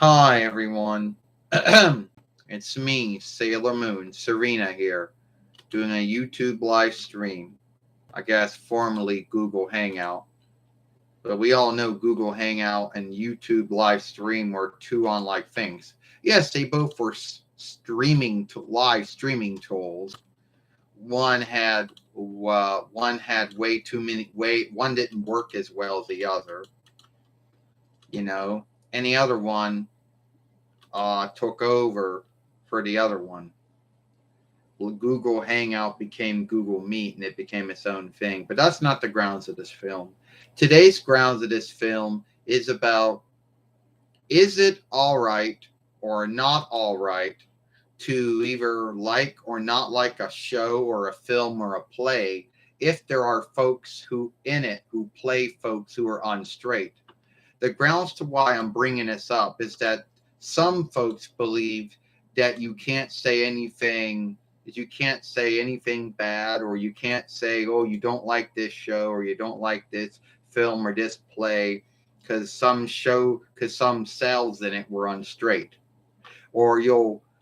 Hi, everyone. It's me, Sailor Moon, Serena here, doing a YouTube live stream. I guess formerly Google Hangout. But we all know Google Hangout and YouTube live stream were two unlike things. Yes, they both were live streaming tools. One had way too many one didn't work as well as the other, you know, and the other one took over for the other one. Google Hangout became Google Meet and it became its own thing. But that's not the grounds of this film. Today's grounds of this film is about, is it all right or not all right to either like or not like a show or a film or a play if there are folks who in it who play folks who are unstraight. The grounds to why I'm bringing this up is that some folks believe that you can't say anything bad, or you can't say, oh, you don't like this show or you don't like this film or this play because some cells in it were unstraight. Or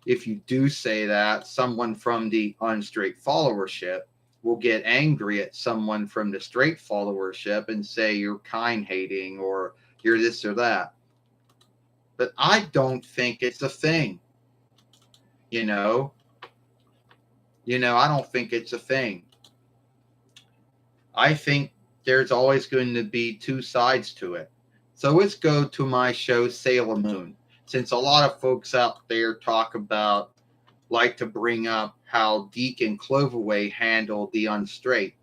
if you do say that, someone from the unstraight followership will get angry at someone from the straight followership and say you're kind hating or you're this or that. But I don't think it's a thing. You know, I don't think it's a thing. I think there's always going to be two sides to it. So let's go to my show, Sailor Moon. Since a lot of folks out there like to bring up how Deke and Cloverway handled the unstraight.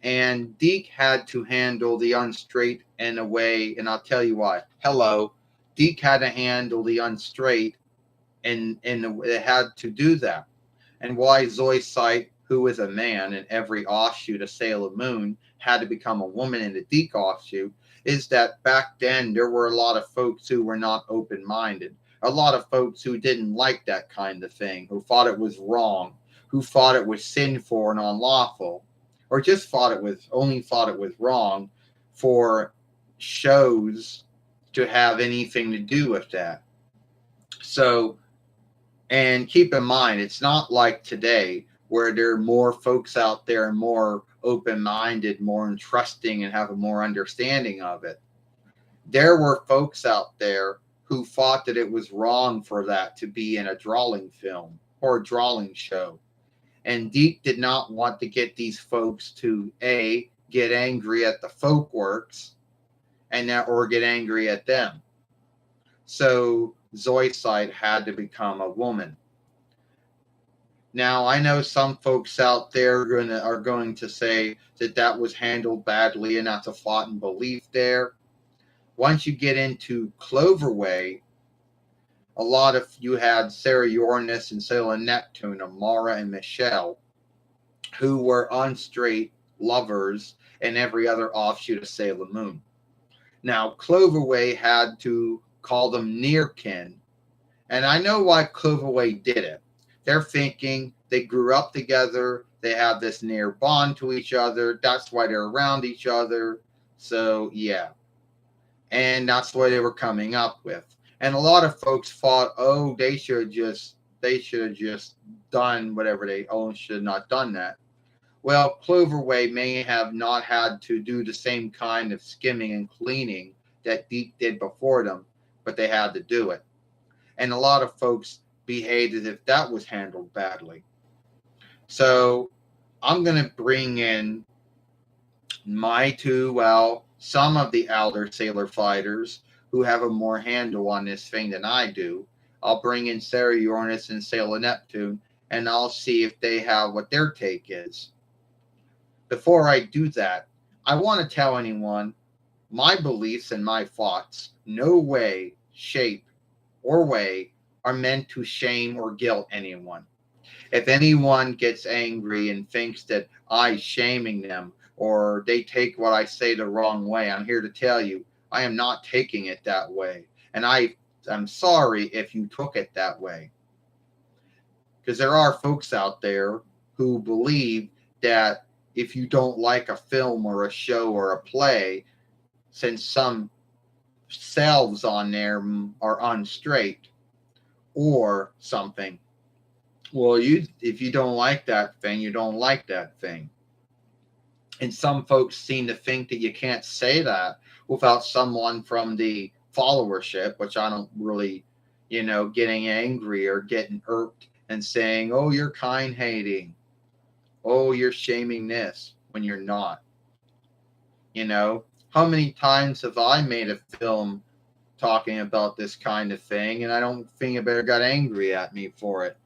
And Deke had to handle the unstraight in a way, and I'll tell you why. Hello. Deke had to handle the unstraight, and it had to do that. And why Zoe Sight, who is a man in every offshoot of Sailor Moon, had to become a woman in the Deke offshoot, is that back then there were a lot of folks who were not open-minded. A lot of folks who didn't like that kind of thing, who thought it was wrong, who thought it was sinful and unlawful, or just thought it was wrong for shows to have anything to do with that. So, and keep in mind, it's not like today where there are more folks out there more open-minded, more trusting, and have a more understanding of it. There were folks out there who thought that it was wrong for that to be in a drawing film or a drawing show. And Deke did not want to get these folks to get angry at the folk works or get angry at them. So Zoisite had to become a woman. Now, I know some folks out there are going to say that was handled badly and that's a flaw in belief there. Once you get into Cloverway, you had Sarah Uranus and Sailor Neptune, Amara and Michelle, who were unstraight lovers in every other offshoot of Sailor Moon. Now, Cloverway had to call them near kin, and I know why Cloverway did it. They're thinking they grew up together, they have this near bond to each other, that's why they're around each other. So, yeah. And that's what they were coming up with. And a lot of folks thought, oh, they should have just done whatever should have not done that. Well, Cloverway may have not had to do the same kind of skimming and cleaning that Deke did before them, but they had to do it. And a lot of folks behaved as if that was handled badly. So I'm going to bring in some of the elder sailor fighters who have a more handle on this thing than I do. I'll bring in Sarah Uranus and Sailor Neptune, and I'll see if they have what their take is. Before I do that, I want to tell anyone my beliefs and my thoughts, no way, shape, or way are meant to shame or guilt anyone. If anyone gets angry and thinks that I'm shaming them or they take what I say the wrong way, I'm here to tell you I am not taking it that way. And I'm sorry if you took it that way. Because there are folks out there who believe that if you don't like a film or a show or a play, since some selves on there are unstraight or something. Well, if you don't like that thing, you don't like that thing. And some folks seem to think that you can't say that without someone from the followership, which I don't really, getting angry or getting irked and saying, oh, you're kind hating. Oh, you're shaming this when you're not. How many times have I made a film talking about this kind of thing, and I don't think anybody got angry at me for it?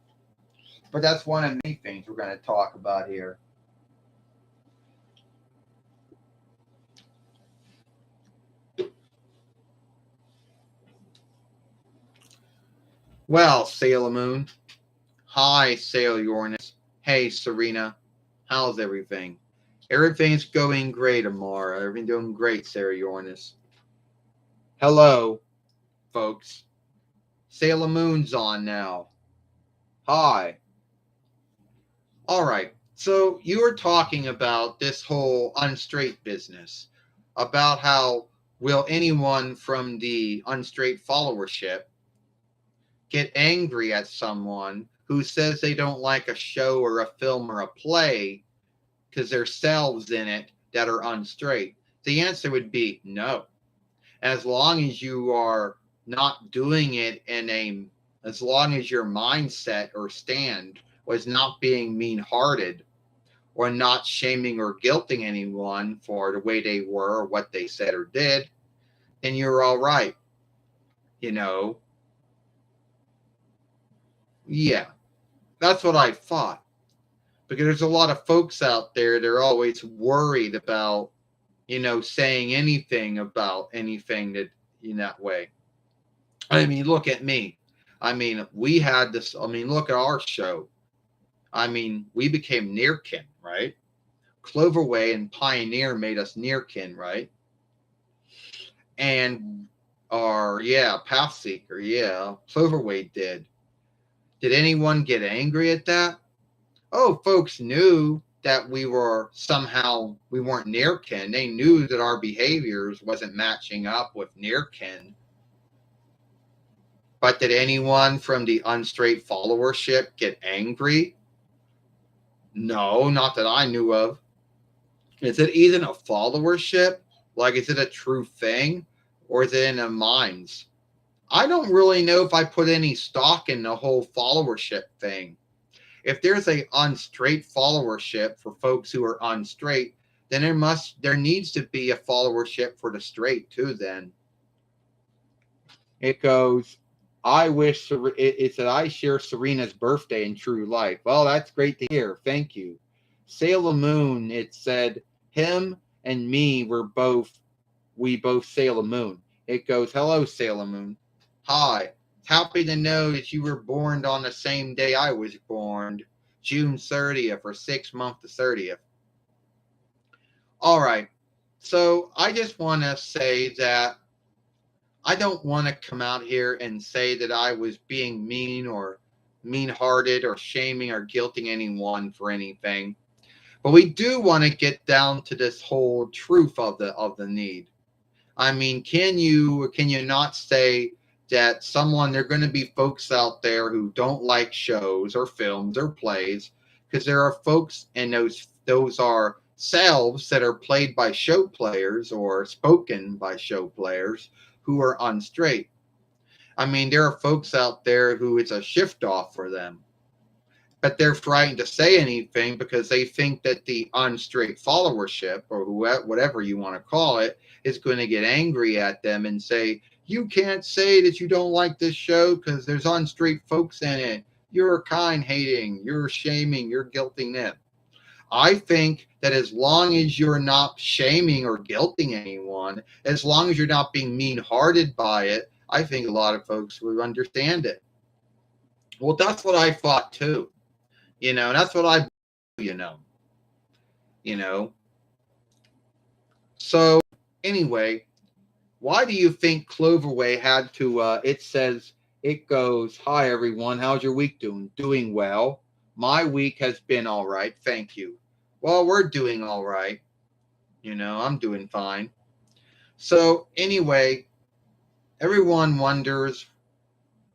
But that's one of many things we're going to talk about here. Well, Sailor Moon. Hi, Sailor Uranus. Hey, Serena. How's everything? Everything's going great, Amara. Everything doing great, Sarah Uranus. Hello, folks. Sailor Moon's on now. Hi. All right. So you were talking about this whole unstraight business, about how will anyone from the unstraight followership get angry at someone who says they don't like a show or a film or a play because there's selves in it that are unstraight? The answer would be no. As long as you are not doing it as long as your mindset or stand was not being mean-hearted or not shaming or guilting anyone for the way they were or what they said or did, then you're all right. Yeah, that's what I thought. Because there's a lot of folks out there, they're always worried about, saying anything about anything that in that way. I mean, look at me. I mean, we had this, look at our show. I mean, we became near kin, right? Cloverway and Pioneer made us near kin, right? And Pathseeker, Cloverway did. Did anyone get angry at that? Oh, folks knew that we weren't near kin. They knew that our behaviors wasn't matching up with near kin. But did anyone from the unstraight followership get angry? No, not that I knew of. Is it even a followership? Like, is it a true thing? Or is it in the minds? I don't really know if I put any stock in the whole followership thing. If there's a unstraight followership for folks who are unstraight, then there needs to be a followership for the straight too. Then it goes, it said I share Serena's birthday in true life. Well, that's great to hear. Thank you. Sailor Moon, it said him and me we both Sailor Moon. It goes, hello, Sailor Moon. Hi. Happy to know that you were born on the same day I was born, June 30th or 6 month the 30th. All right. So I just want to say that I don't want to come out here and say that I was being mean or mean-hearted or shaming or guilting anyone for anything. But we do want to get down to this whole truth of the need. I mean, can you not say that there are going to be folks out there who don't like shows or films or plays because there are folks and those are selves that are played by show players or spoken by show players who are unstraight. I mean, there are folks out there who it's a shift off for them, but they're frightened to say anything because they think that the unstraight followership or whatever you want to call it is going to get angry at them and say, you can't say that you don't like this show because there's unstraight folks in it. You're kind hating, you're shaming, you're guilting them. I think that as long as you're not shaming or guilting anyone, as long as you're not being mean-hearted by it, I think a lot of folks would understand it. Well, that's what I thought too. That's what I, you know. So anyway, why do you think Cloverway had to, it goes, hi everyone, how's your week doing? Doing well. My week has been all right, thank you. Well, we're doing all right. I'm doing fine. So anyway, everyone wonders,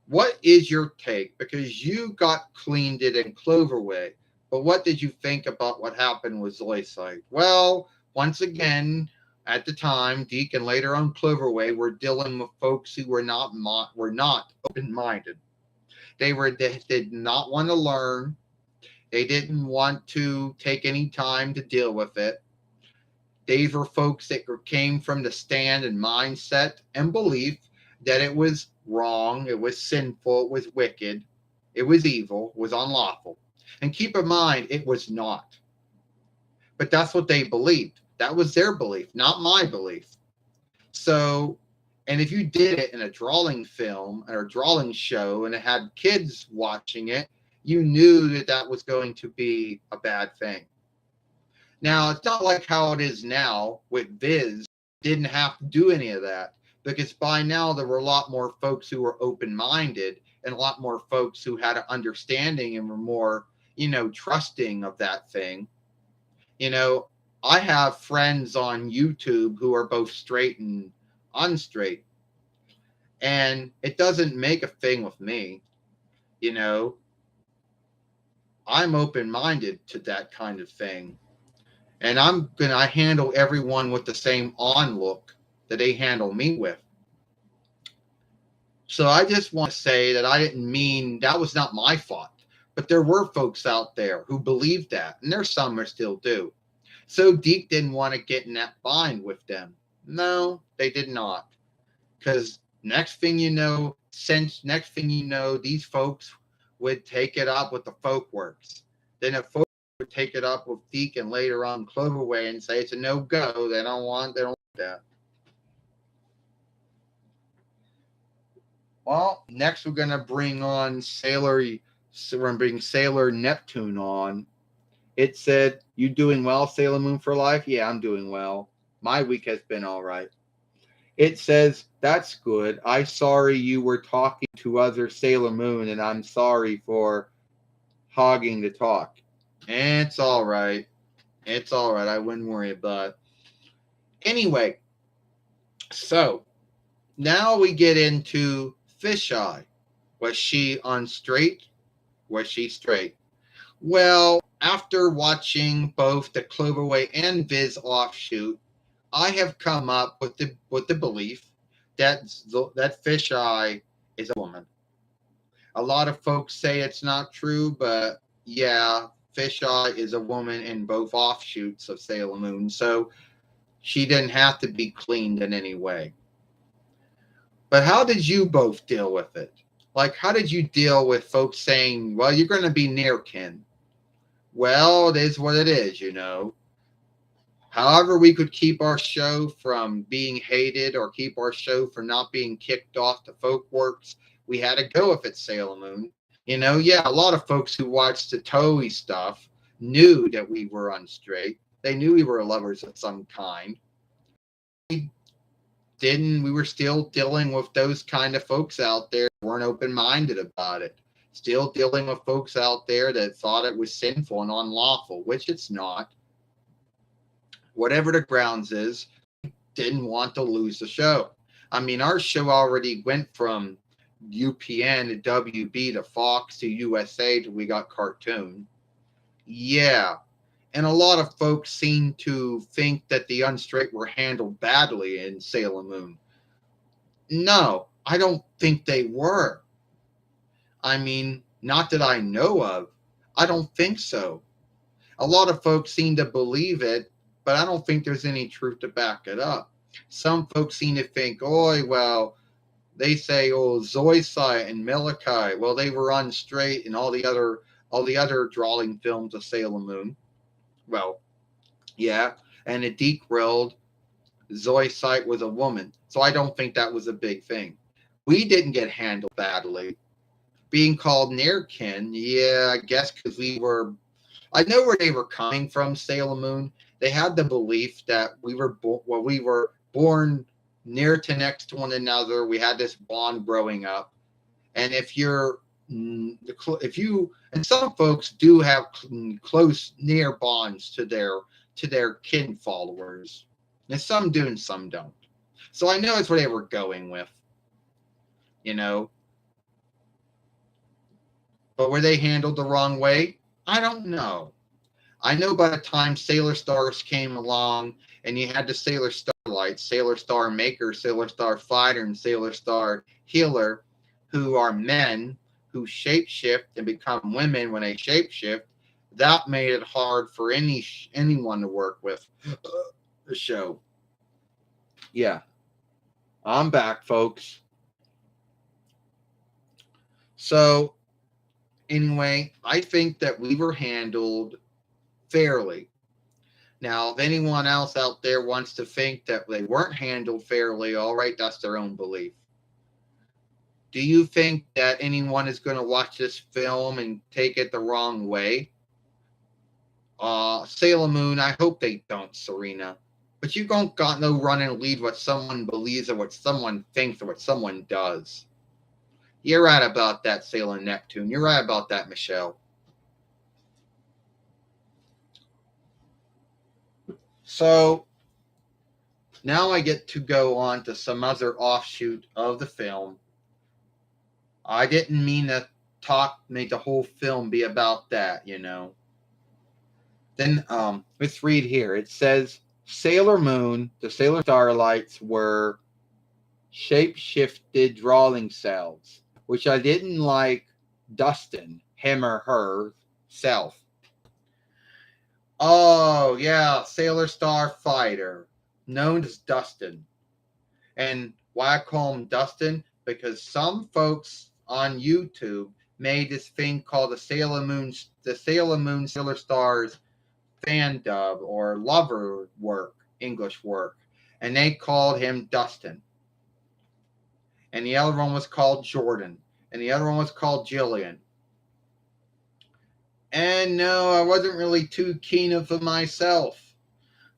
what is your take? Because you got cleaned it in Cloverway, but what did you think about what happened with Zoisite? Well, once again, at the time, Deke and later on Cloverway were dealing with folks who were not open minded. They did not want to learn. They didn't want to take any time to deal with it. These were folks that came from the stand and mindset and belief that it was wrong, it was sinful, it was wicked, it was evil, it was unlawful. And keep in mind, it was not. But that's what they believed. That was their belief, not my belief. So, and if you did it in a drawing film or a drawing show and it had kids watching it, you knew that that was going to be a bad thing. Now, it's not like how it is now with Viz. Didn't have to do any of that because by now there were a lot more folks who were open minded and a lot more folks who had an understanding and were more, trusting of that thing. You know, I have friends on YouTube who are both straight and unstraight, and it doesn't make a thing with me. You know, I'm open minded to that kind of thing. And I handle everyone with the same on look that they handle me with. So I just want to say that I didn't mean that was not my fault. But there were folks out there who believed that, and there's some that still do. So Deke didn't want to get in that bind with them. No, they did not. Because next thing you know, these folks would take it up with the folk works. Then if folks would take it up with Deke and later on Cloverway and say it's a no-go, they don't want that. Well, next we're gonna bring on Sailor. So we're gonna bring Sailor Neptune on. It said, "You doing well, Sailor Moon for life?" Yeah, I'm doing well. My week has been all right. It says, "That's good. I'm sorry you were talking to other Sailor Moon, and I'm sorry for hogging the talk." It's all right. It's all right. I wouldn't worry about it. Anyway, so now we get into Fisheye. Was she on straight? Was she straight? Well, after watching both the Cloverway and Viz offshoot, I have come up with the belief that Fisheye is a woman. A lot of folks say it's not true, but yeah, Fisheye is a woman in both offshoots of Sailor Moon, so she didn't have to be cleaned in any way. But how did you both deal with it? Like, how did you deal with folks saying, well, you're going to be near kin? Well, it is what it is, you know. However, we could keep our show from being hated or keep our show from not being kicked off the Folkworks, we had to go with it, Sailor Moon. You know, yeah, a lot of folks who watched the Toei stuff knew that we were unstraight. They knew we were lovers of some kind. We were still dealing with those kind of folks out there who weren't open-minded about it. Still dealing with folks out there that thought it was sinful and unlawful, which it's not. Whatever the grounds is, didn't want to lose the show. I mean, our show already went from UPN to WB to Fox to USA till we got cartoon. Yeah. And a lot of folks seem to think that the unstraight were handled badly in Sailor Moon. No, I don't think they were. I mean, not that I know of. I don't think so. A lot of folks seem to believe it, but I don't think there's any truth to back it up. Some folks seem to think, oh, well, they say, oh, Zoisite and Milikai, well, they were unstraight and all the other drawing films of Sailor Moon. Well, yeah, and in Deke World, Zoisite was a woman, so I don't think that was a big thing. We didn't get handled badly. Being called near kin, yeah, I guess because I know where they were coming from, Sailor Moon. They had the belief that we were born near to next to one another. We had this bond growing up. And if you and some folks do have close near bonds to their kin followers, and some do and some don't. So I know it's what they were going with. you know. But were they handled the wrong way? I don't know. I know by the time Sailor Stars came along and you had the Sailor Starlight, Sailor Star Maker, Sailor Star Fighter, and Sailor Star Healer, who are men who shapeshift and become women when they shapeshift, that made it hard for anyone to work with the show. Yeah, I'm back, folks. So, anyway, I think that we were handled fairly. Now, if anyone else out there wants to think that they weren't handled fairly, all right, that's their own belief. Do you think that anyone is going to watch this film and take it the wrong way? Sailor Moon, I hope they don't, Serena. But you don't got no run and lead what someone believes or what someone thinks or what someone does. You're right about that, Sailor Neptune. You're right about that, Michelle. So now I get to go on to some other offshoot of the film. I didn't mean to make the whole film be about that, you know. Then let's read here. It says Sailor Moon, the Sailor Starlights were shape-shifted drawing cells, which I didn't like Dustin, him or her self. Oh, yeah, Sailor Star Fighter, known as Dustin. And why I call him Dustin? Because some folks on YouTube made this thing called the Sailor Moon Sailor Stars fan dub or lover work, English work. And they called him Dustin. And the other one was called Jordan. And the other one was called Jillian. And no, I wasn't really too keen of it myself.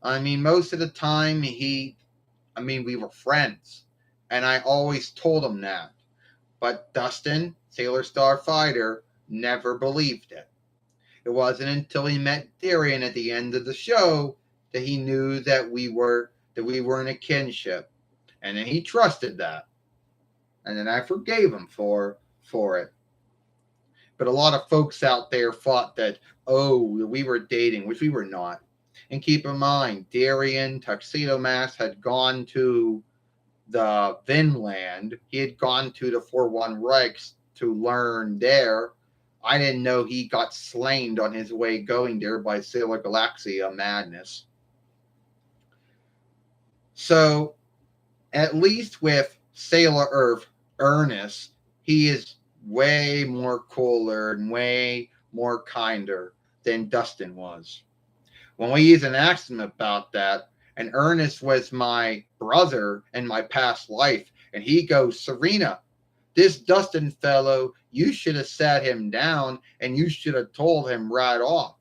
I mean, most of the time we were friends. And I always told him that. But Dustin, Sailor Star Fighter, never believed it. It wasn't until he met Darian at the end of the show that he knew that we were in a kinship. And then he trusted that. And then I forgave him for it. But a lot of folks out there thought that, oh, we were dating, which we were not. And keep in mind, Darian Tuxedo Mask had gone to the Vinland. He had gone to the 4-1 Reichs to learn there. I didn't know he got slain on his way going there by Sailor Galaxia Madness. So, at least with Sailor Earth Ernest, he is way more cooler and way more kinder than Dustin was. When we even asked him about that, and Ernest was my brother in my past life, and he goes, Serena, this Dustin fellow, you should have sat him down and you should have told him right off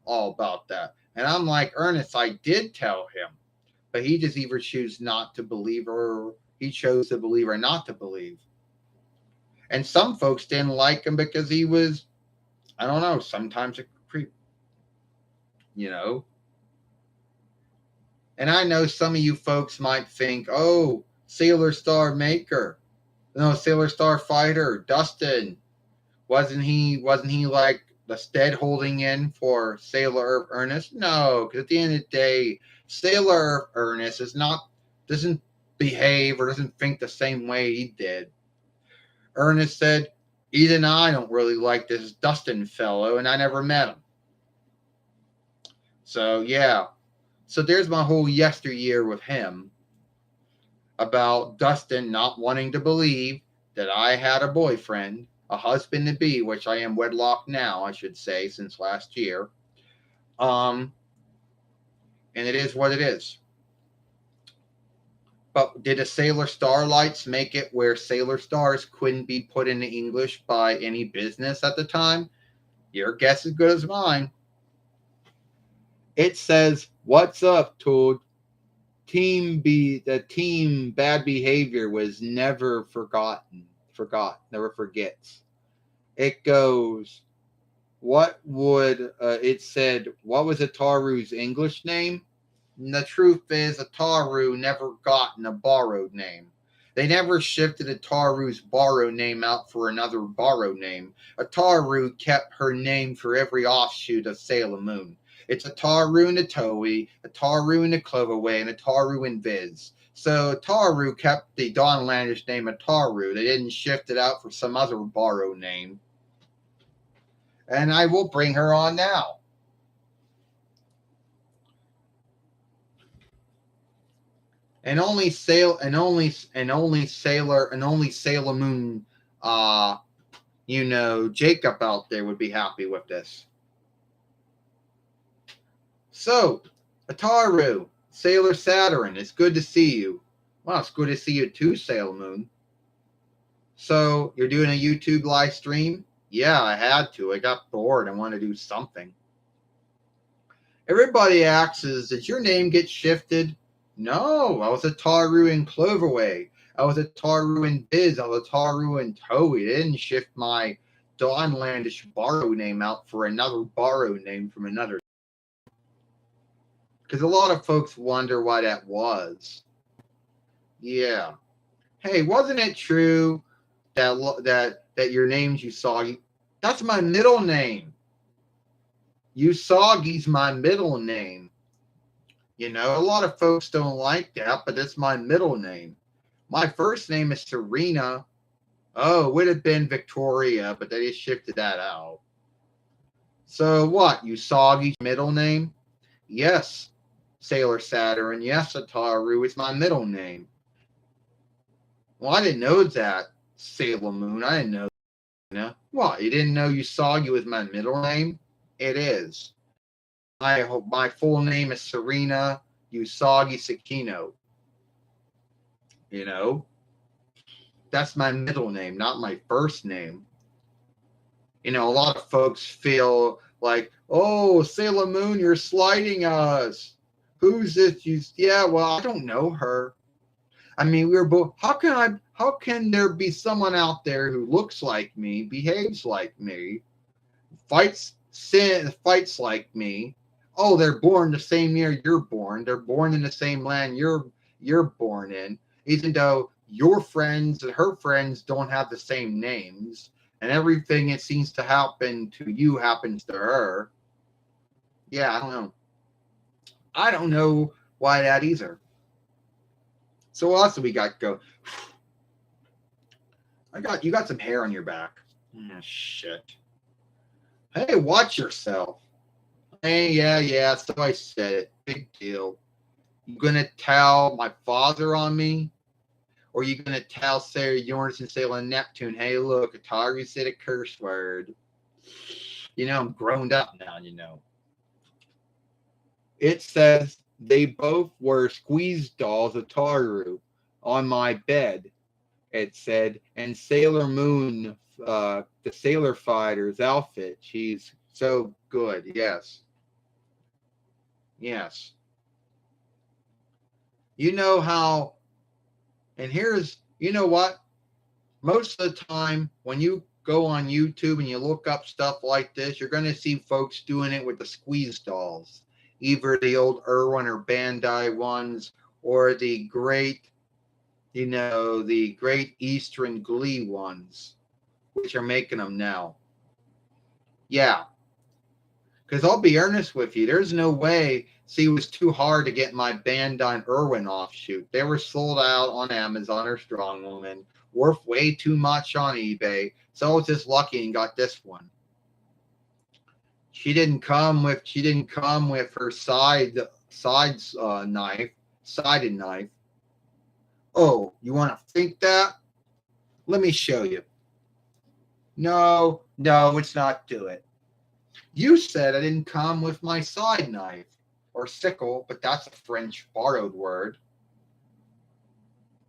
all about that. And I'm like, Ernest, I did tell him, but he just either chose not to believe or he chose to believe or not to believe. And some folks didn't like him because he was, I don't know, sometimes a creep, you know. And I know some of you folks might think, oh, Sailor Star Maker, no, Sailor Star Fighter, Dustin, wasn't he like the stead holding in for Sailor Ernest? No, because at the end of the day, Sailor Ernest doesn't behave or doesn't think the same way he did. Ernest said, even I don't really like this Dustin fellow, and I never met him. So, yeah. So there's my whole yesteryear with him about Dustin not wanting to believe that I had a boyfriend, a husband-to-be, which I am wedlocked now, I should say, since last year. And it is what it is. But did the Sailor Starlights make it where Sailor Stars couldn't be put into English by any business at the time? Your guess is good as mine. It says, "What's up, Toad? The team bad behavior was never forgotten. Never forgets." It goes, what would it said? What was Ataru's English name? And the truth is, Ataru never gotten a borrowed name. They never shifted Ataru's borrow name out for another borrow name. Ataru kept her name for every offshoot of Sailor Moon. It's Ataru and Toei, Ataru and Cloverway, and Ataru and Viz. So Ataru kept the Dawnlandish name Ataru. They didn't shift it out for some other borrow name. And I will bring her on now. And only Sailor Moon Jacob out there would be happy with this. So, Ataru, Sailor Saturn, it's good to see you. Well, it's good to see you too, Sailor Moon. So, you're doing a YouTube live stream? Yeah, I had to. I got bored. I wanted to do something. Everybody asks, did your name get shifted? No, I was Ataru in Cloverway. I was Ataru in Biz. I was Ataru in Toei. They didn't shift my Dawnlandish borrow name out for another borrow name from another. Because a lot of folks wonder why that was. Yeah. Hey, wasn't it true that your name's Usagi? That's my middle name. Usagi's my middle name. You know, a lot of folks don't like that, but it's my middle name. My first name is Serena. Oh, it would have been Victoria, but they just shifted that out. So what? Usagi's middle name? Yes, Sailor Saturn. Yes, Ataru is my middle name. Well, I didn't know that, Sailor Moon. I didn't know. What? You didn't know Usagi was my middle name? It is. My full name is Serena Usagi Sakino. You know, that's my middle name, not my first name. You know, a lot of folks feel like, oh, Sailor Moon, you're slighting us. Who's this? Yeah, well, I don't know her. I mean, we're both. How can there be someone out there who looks like me, behaves like me, fights like me? Oh, they're born the same year you're born. They're born in the same land you're born in, even though your friends and her friends don't have the same names, and everything that seems to happen to you happens to her. Yeah, I don't know. I don't know why that either. So what else do we got go? You got some hair on your back. Oh, shit. Hey, watch yourself. Hey, yeah, so I said it. Big deal. You gonna tell my father on me? Or you gonna tell Sarah Uranus and Sailor Neptune, hey, look, Ataru said a curse word. You know, I'm grown up now, you know. It says they both were squeeze dolls of Ataru on my bed. It said, and Sailor Moon, the Sailor Fighter's outfit. She's so good. Yes. Yes. You know how, and you know what? Most of the time, when you go on YouTube and you look up stuff like this, you're going to see folks doing it with the squeeze dolls. Either the old Irwin or Bandai ones, or the great Eastern Glee ones, which are making them now. Yeah. Because I'll be earnest with you, there's no way. See, it was too hard to get my Bandai Irwin offshoot. They were sold out on Amazon or Strong Woman, worth way too much on eBay. So I was just lucky and got this one. She didn't come with her sided knife. Oh, you want to think that? Let me show you. No, it's not do it. You said I didn't come with my side knife or sickle, but that's a French borrowed word.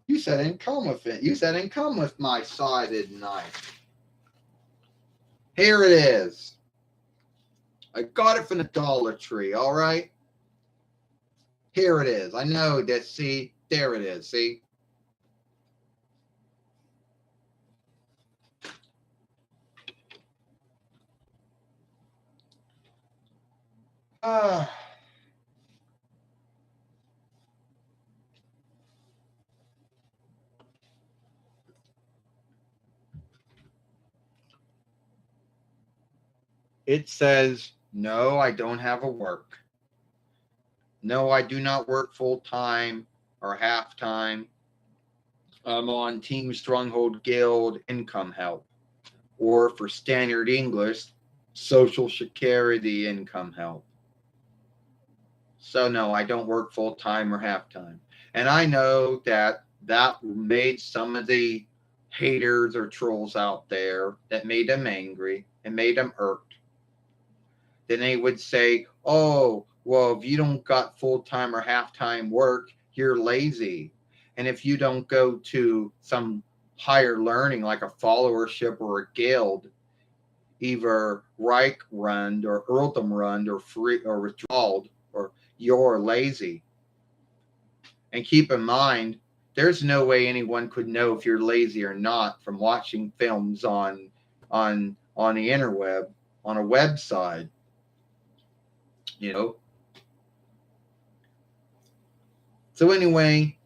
You said I didn't come with it. You said I didn't come with my sided knife. Here it is. I got it from the Dollar Tree, all right? Here it is. I know that, see? There it is, see? It says, no, I don't have a work. No, I do not work full time or half time. I'm on Team Stronghold Guild income help, or for standard English, Social Security income help. So no, I don't work full time or half time. And I know that that made some of the haters or trolls out there, that made them angry and made them irked. Then they would say, oh, well, if you don't got full time or half time work, you're lazy. And if you don't go to some higher learning like a followership or a guild, either Reich run or Earldom run or free or withdrawed, or you're lazy. And keep in mind, there's no way anyone could know if you're lazy or not from watching films on the interweb, on a website, you know. So anyway,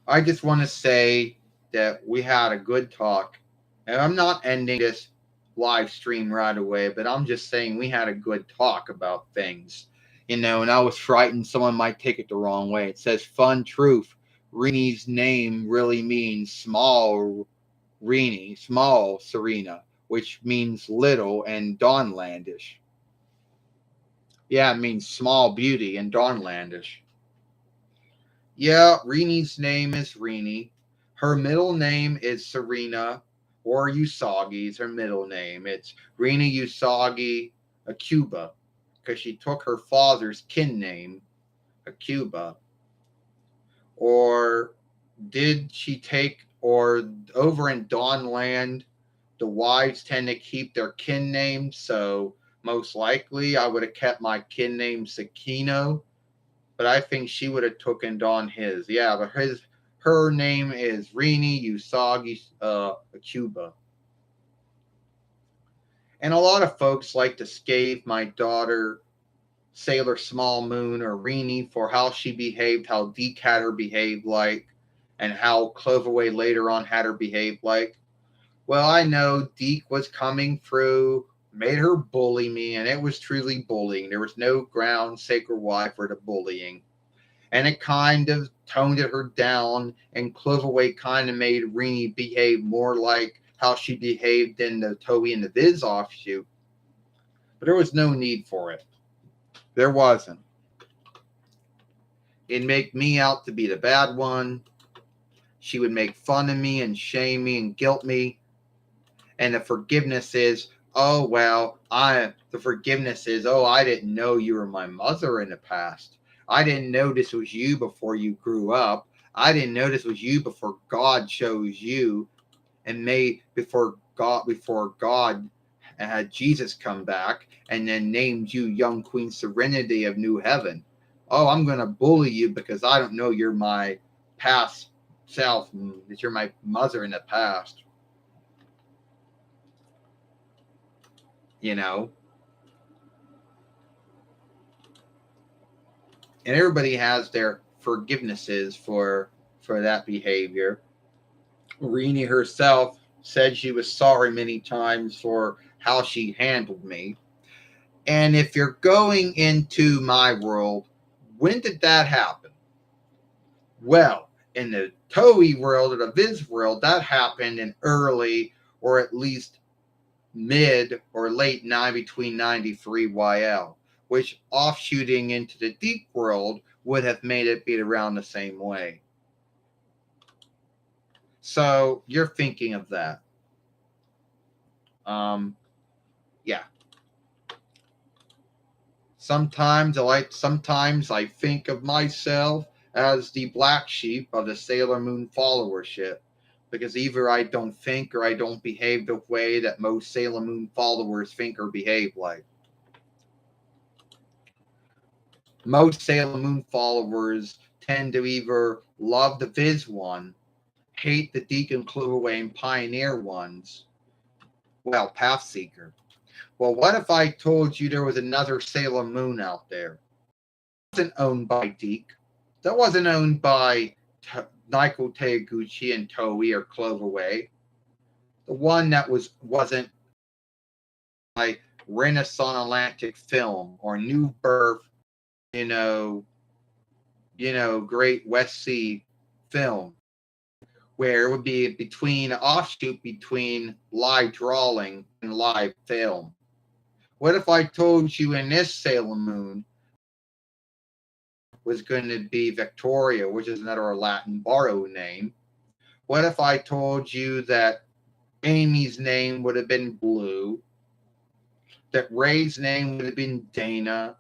I just want to say that we had a good talk. And I'm not ending this live stream right away, but I'm just saying we had a good talk about things. You know, and I was frightened someone might take it the wrong way. It says fun truth. Reni's name really means small Rini, small Serena, which means little and Dawnlandish. Yeah, it means small beauty and Dawnlandish. Yeah, Rini's name is Rini. Her middle name is Serena, or Usagi is her middle name. It's Rini Usagi Akuba, because she took her father's kin name, Akuba. Or did she take, or over in Dawnland, the wives tend to keep their kin names, so most likely I would have kept my kin name Sakino, but I think she would have taken on his. Yeah, but her name is Rini Usagi Akuba. And a lot of folks like to scathe my daughter, Sailor Small Moon, or Rini, for how she behaved, how Deke had her behave like, and how Cloverway later on had her behave like. Well, I know Deke was coming through, made her bully me, and it was truly bullying. There was no ground sacred why for the bullying. And it kind of toned her down, and Cloverway kind of made Rini behave more like how she behaved in the Toei and the Viz offshoot. But there was no need for it. There wasn't. It'd make me out to be the bad one. She would make fun of me and shame me and guilt me. And the forgiveness is, oh, well, the forgiveness is, oh, I didn't know you were my mother in the past. I didn't know this was you before you grew up. I didn't know this was you before God chose you and made before God had Jesus come back and then named you young Queen Serenity of New Heaven. Oh, I'm going to bully you because I don't know you're my past self, that you're my mother in the past. You know? And everybody has their forgivenesses for that behavior. Rini herself said she was sorry many times for how she handled me. And if you're going into my world, when did that happen? Well, in the Toei world or the Viz world, that happened in early or at least mid or late 9 between 93 YL, which offshooting into the Deep world would have made it be around the same way. So you're thinking of that. Yeah. Sometimes I think of myself as the black sheep of the Sailor Moon followership, because either I don't think or I don't behave the way that most Sailor Moon followers think or behave like. Most Sailor Moon followers tend to either love the Viz one, hate the Deacon Cloverway and Pioneer ones. Well, Pathseeker. Well, what if I told you there was another Sailor Moon out there? That wasn't owned by Deke. That wasn't owned by Naiko Teguchi and Toei or Cloverway. The one that wasn't by Renaissance Atlantic film or New Birth, you know, Great West Sea film, where it would be between an offshoot between live drawing and live film. What if I told you in this Sailor Moon was going to be Victoria, which is another Latin borrowed name? What if I told you that Amy's name would have been Blue, that Ray's name would have been Dana,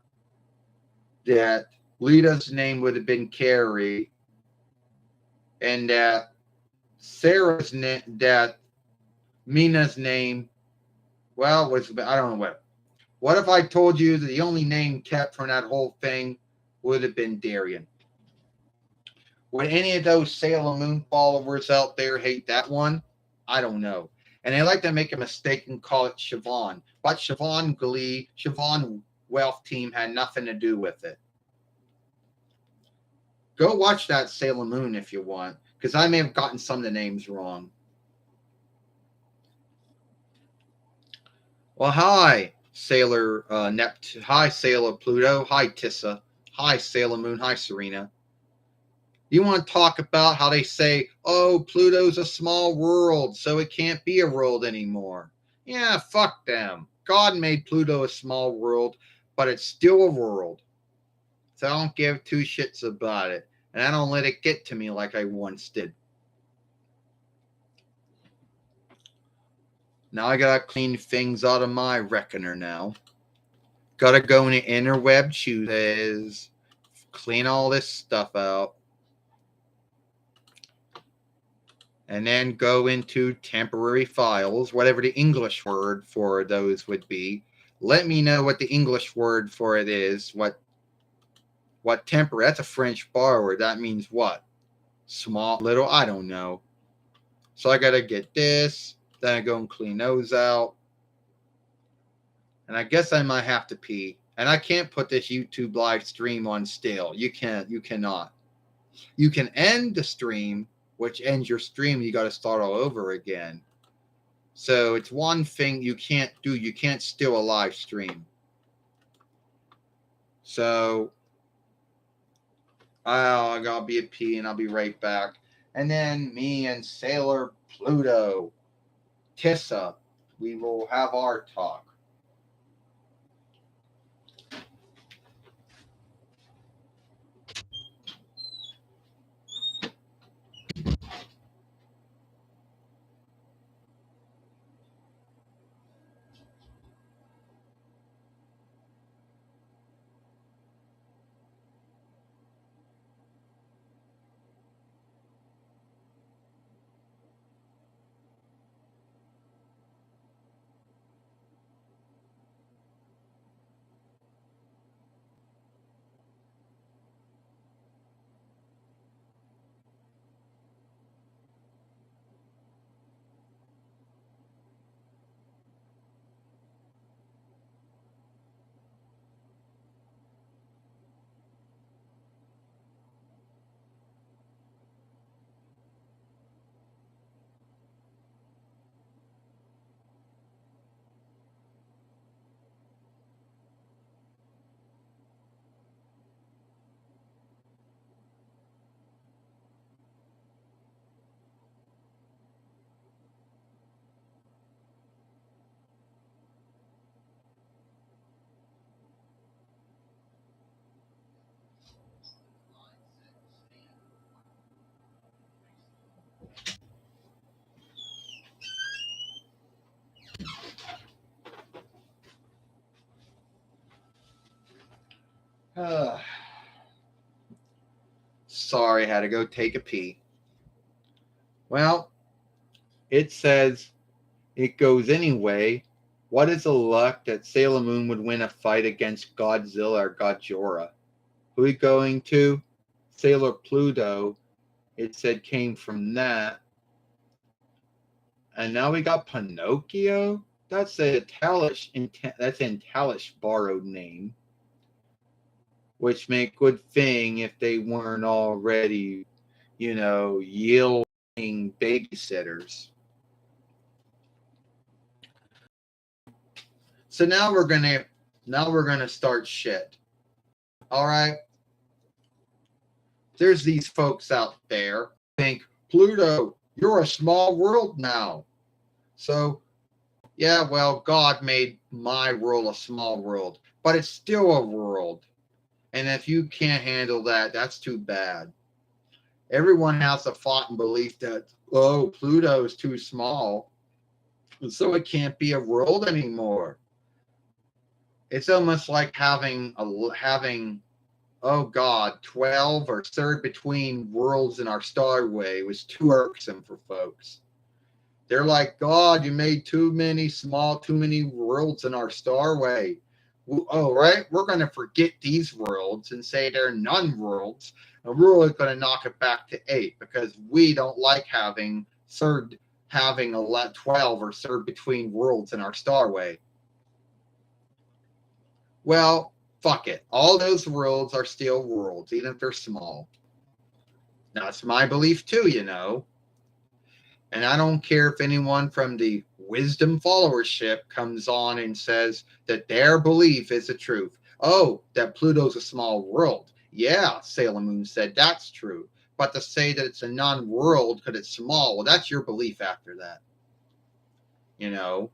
that Lita's name would have been Carrie, and that Sarah's name, that Mina's name, well, was I don't know what. What if I told you that the only name kept from that whole thing would have been Darian? Would any of those Sailor Moon followers out there hate that one? I don't know. And they like to make a mistake and call it Siobhan. But Siobhan Wealth Team had nothing to do with it. Go watch that Sailor Moon if you want, because I may have gotten some of the names wrong. Well, hi, Sailor Neptune. Hi, Sailor Pluto. Hi, Tissa. Hi, Sailor Moon. Hi, Serena. You want to talk about how they say, oh, Pluto's a small world, so it can't be a world anymore. Yeah, fuck them. God made Pluto a small world, but it's still a world. So I don't give two shits about it. And I don't let it get to me like I once did. Now I gotta clean things out of my reckoner now. Gotta go in the interweb chooses, clean all this stuff out. And then go into temporary files, whatever the English word for those would be. Let me know what the English word for it is. What temporary? That's a French borrower. That means what? Small, little? I don't know. So I gotta get this. Then I go and clean those out. And I guess I might have to pee. And I can't put this YouTube live stream on still. You can't. You cannot. You can end the stream, which ends your stream. You got to start all over again. So it's one thing you can't do. You can't steal a live stream. So I gotta be a pee, and I'll be right back. And then me and Sailor Pluto, Tissa, we will have our talk. Sorry, I had to go take a pee. Well, it says it goes anyway. What is the luck that Sailor Moon would win a fight against Godzilla or Godzilla? Who are we going to? Sailor Pluto. It said came from that. And now we got Pinocchio. That's an Italish borrowed name. Which make good thing if they weren't already, yielding babysitters. So now we're gonna start shit. All right. There's these folks out there think, Pluto, you're a small world now. So yeah, well, God made my world a small world, but it's still a world. And if you can't handle that, that's too bad. Everyone has a thought and belief that, oh, Pluto is too small, and so it can't be a world anymore. It's almost like having oh God, 12 or third between worlds in our starway was too irksome for folks. They're like, God, you made too many worlds in our starway. Oh, right. We're going to forget these worlds and say they're none worlds. And we're really going to knock it back to 8 because we don't like having 12 or third between worlds in our starway. Well, fuck it. All those worlds are still worlds, even if they're small. That's my belief too, you know. And I don't care if anyone from the wisdom followership comes on and says that their belief is the truth. Oh, that Pluto's a small world. Yeah, Sailor Moon said that's true. But to say that it's a non-world because it's small, well, that's your belief after that. You know?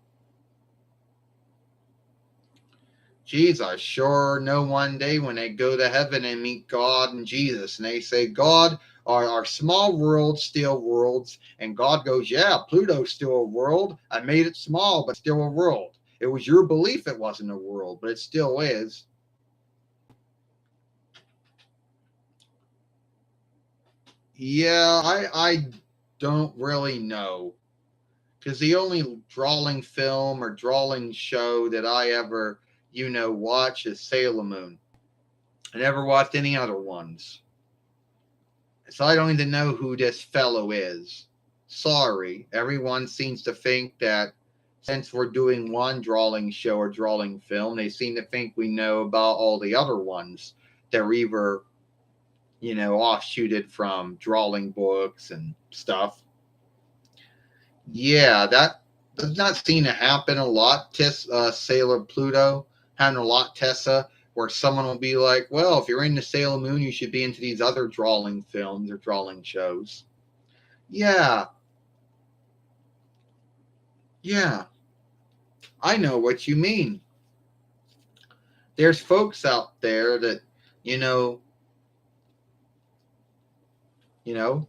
Geez, I sure know one day when they go to heaven and meet God and Jesus, and they say, God, are small worlds still worlds? And God goes, yeah, Pluto's still a world. I made it small, but still a world. It was your belief it wasn't a world, but it still is. Yeah, I don't really know. Because the only drawing film or drawing show that I ever, watch is Sailor Moon. I never watched any other ones. So I don't even know who this fellow is. Sorry. Everyone seems to think that since we're doing one drawing show or drawing film, they seem to think we know about all the other ones that are either, offshooted from drawing books and stuff. Yeah, that does not seem to happen a lot. Sailor Pluto having a lot, Tessa, where someone will be like, well, if you're into Sailor Moon, you should be into these other drawing films or drawing shows. Yeah, yeah, I know what you mean. There's folks out there that, you know, you know,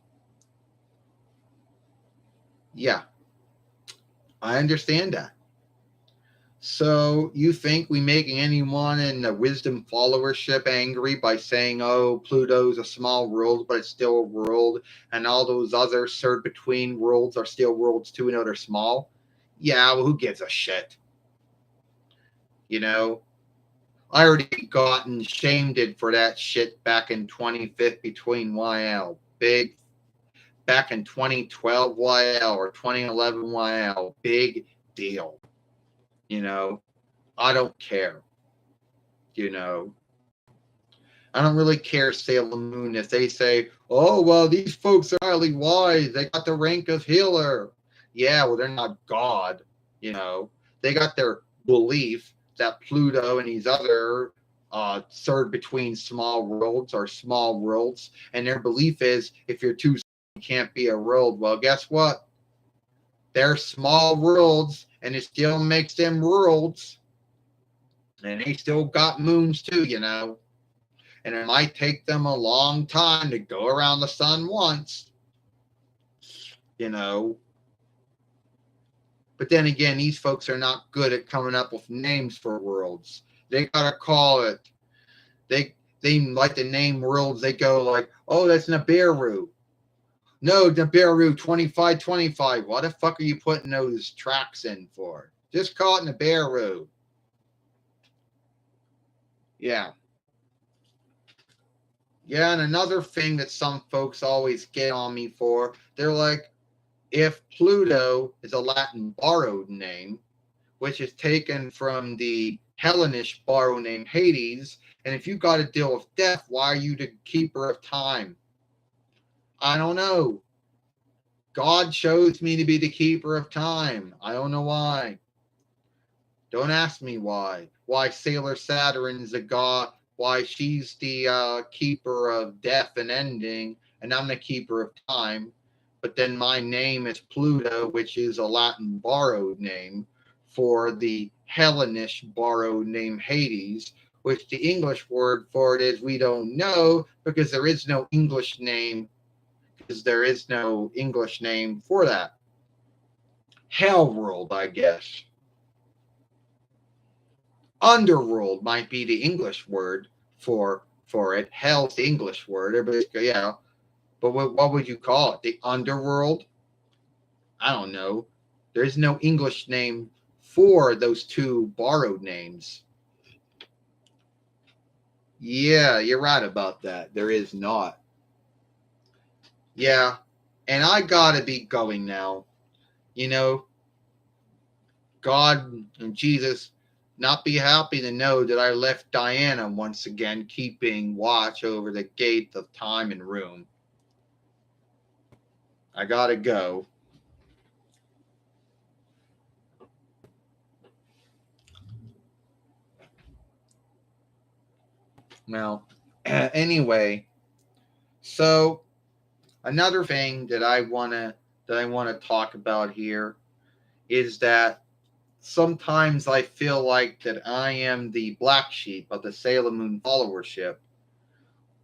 yeah, I understand that. So you think we making anyone in the wisdom followership angry by saying, "Oh, Pluto's a small world, but it's still a world," and all those other third between worlds are still worlds too, and they're small? Yeah, well, who gives a shit? You know, I already gotten shamed for that shit back in 25th between YL. Big back in 2012 YL or 2011 YL. Big deal. You know, I don't care. You know, I don't really care, Sailor Moon, if they say, oh, well, these folks are highly wise. They got the rank of healer. Yeah, well, they're not God. You know, they got their belief that Pluto and these other third between small worlds are small worlds. And their belief is if you're too small, you can't be a world. Well, guess what? They're small worlds, and it still makes them worlds. And they still got moons, too, you know. And it might take them a long time to go around the sun once, you know. But then again, these folks are not good at coming up with names for worlds. They gotta call it. They like to name worlds. They go like, oh, that's Nibiru. No, Nibiru 2525. What the fuck are you putting those tracks in for? Just call it Nibiru. Yeah. Yeah, and another thing that some folks always get on me for, they're like, if Pluto is a Latin borrowed name, which is taken from the Hellenish borrowed name Hades, and if you got to deal with death, why are you the keeper of time? I don't know. God chose me to be the keeper of time. I don't know why. Don't ask me why. Why Sailor Saturn's a god? Why she's the keeper of death and ending, and I'm the keeper of time. But then my name is Pluto, which is a Latin borrowed name for the Hellenish borrowed name Hades, which the English word for it is we don't know because there is no English name, for that. Hell world, I guess. Underworld might be the English word for it. Hell's the English word. Everybody's yeah, but what would you call it? The underworld? I don't know. There's no English name for those two borrowed names. Yeah, you're right about that. There is not. Yeah, and I gotta be going now. You know, God and Jesus not be happy to know that I left Diana once again, keeping watch over the gate of time and room. I gotta go. Now, anyway, so another thing that I wanna talk about here is that sometimes I feel like that I am the black sheep of the Sailor Moon followership.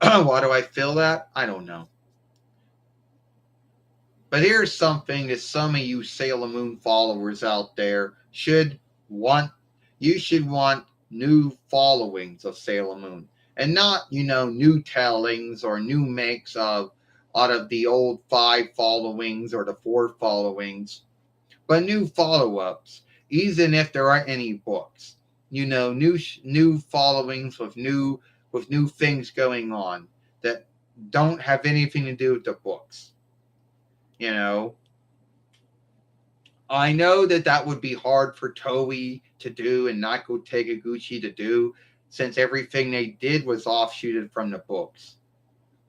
Why do I feel that? I don't know. But here's something that some of you Sailor Moon followers out there should want. You should want new followings of Sailor Moon. And not, new tellings or new makes of out of the old 5 followings or the 4 followings, but new follow-ups, even if there aren't any books. New followings with new things going on that don't have anything to do with the books. I know that would be hard for Toei to do and Naoko Tegaguchi to do, since everything they did was offshooted from the books.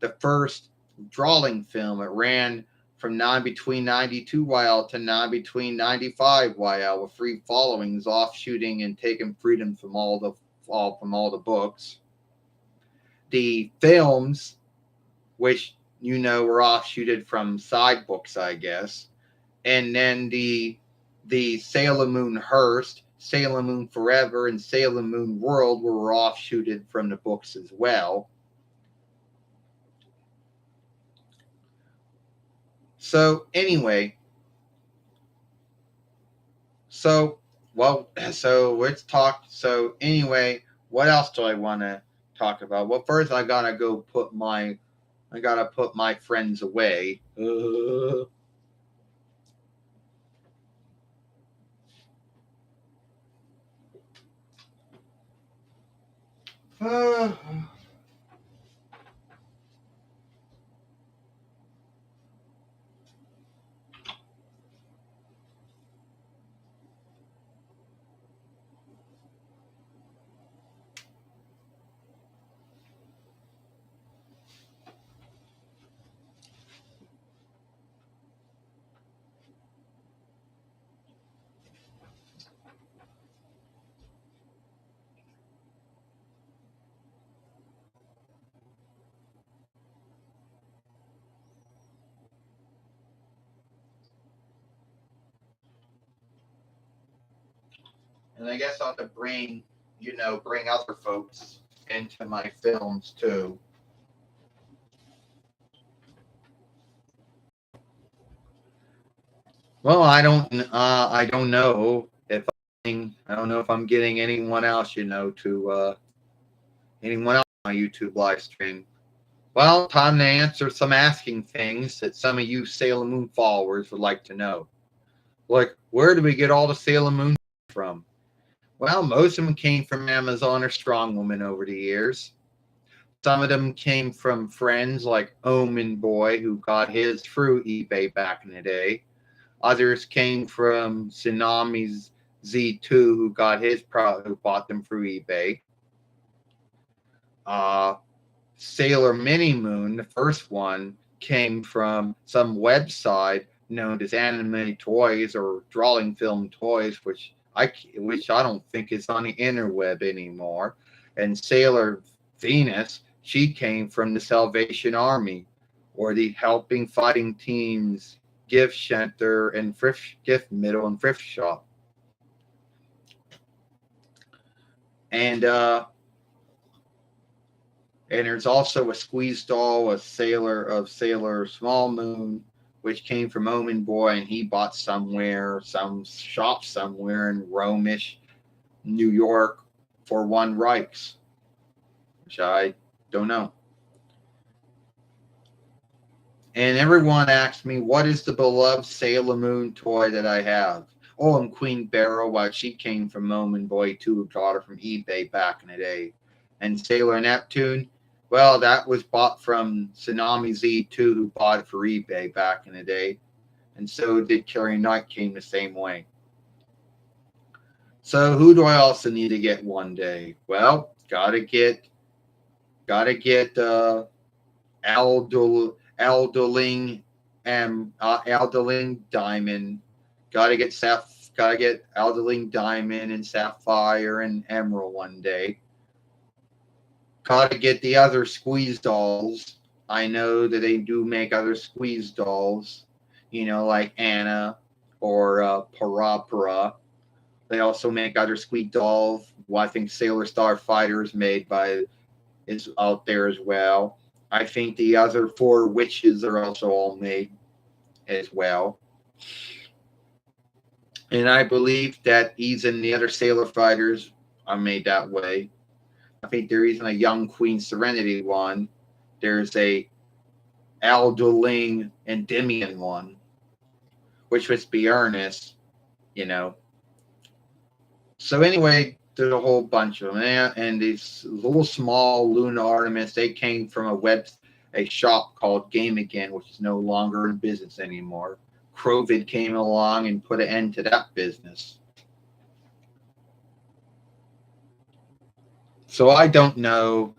The first drawing film, it ran from between 92 YL to between 95 YL, with 3 followings offshooting and taking freedom from all the books. The films, which were offshooted from side books, I guess, and then the Sailor Moon Hearst, Sailor Moon Forever, and Sailor Moon World were offshooted from the books as well. So anyway, let's talk. So anyway, what else do I want to talk about? Well, first I gotta put my friends away. And I guess I'll have to bring other folks into my films too. Well, I don't know if I'm getting anyone else, anyone else on my YouTube live stream. Well, time to answer some asking things that some of you Sailor Moon followers would like to know. Like, where do we get all the Sailor Moon from? Well, most of them came from Amazon or Strong Woman over the years. Some of them came from friends like Omen Boy, who got his through eBay back in the day. Others came from Tsunami's Z2, who bought them through eBay. Sailor Mini Moon, the first one, came from some website known as Anime Toys or Drawing Film Toys, which which I don't think is on the interweb anymore. And Sailor Venus, she came from the Salvation Army, or the Helping Fighting Teams gift center and gift middle and thrift shop. And there's also a squeeze doll, a Sailor Small Moon, which came from Omen Boy, and he bought some shop somewhere in Romish, New York, for 1 Reichs, which I don't know. And everyone asks me, what is the beloved Sailor Moon toy that I have? Oh, and Queen Beryl, well, she came from Omen Boy too, got her from eBay back in the day. And Sailor Neptune, well, that was bought from Tsunami Z2, who bought it for eBay back in the day. And so did Carrie Knight, came the same way. So who do I also need to get one day? Well, gotta get Aldeling Aldeling Diamond. Gotta get Aldeling Diamond and Sapphire and Emerald one day. Gotta get the other squeeze dolls. I know that they do make other squeeze dolls, like Anna or Parapara. They also make other squeeze dolls. Well, I think Sailor Starfighter is out there as well. I think the other 4 witches are also all made as well. And I believe that even the other Sailor Fighters are made that way. I think there isn't a Young Queen Serenity one. There's a Aldeling Endymion one, which was Bjornis, So anyway, there's a whole bunch of them. And these little small Luna ornaments, they came from a shop called Game Again, which is no longer in business anymore. COVID came along and put an end to that business. So I don't know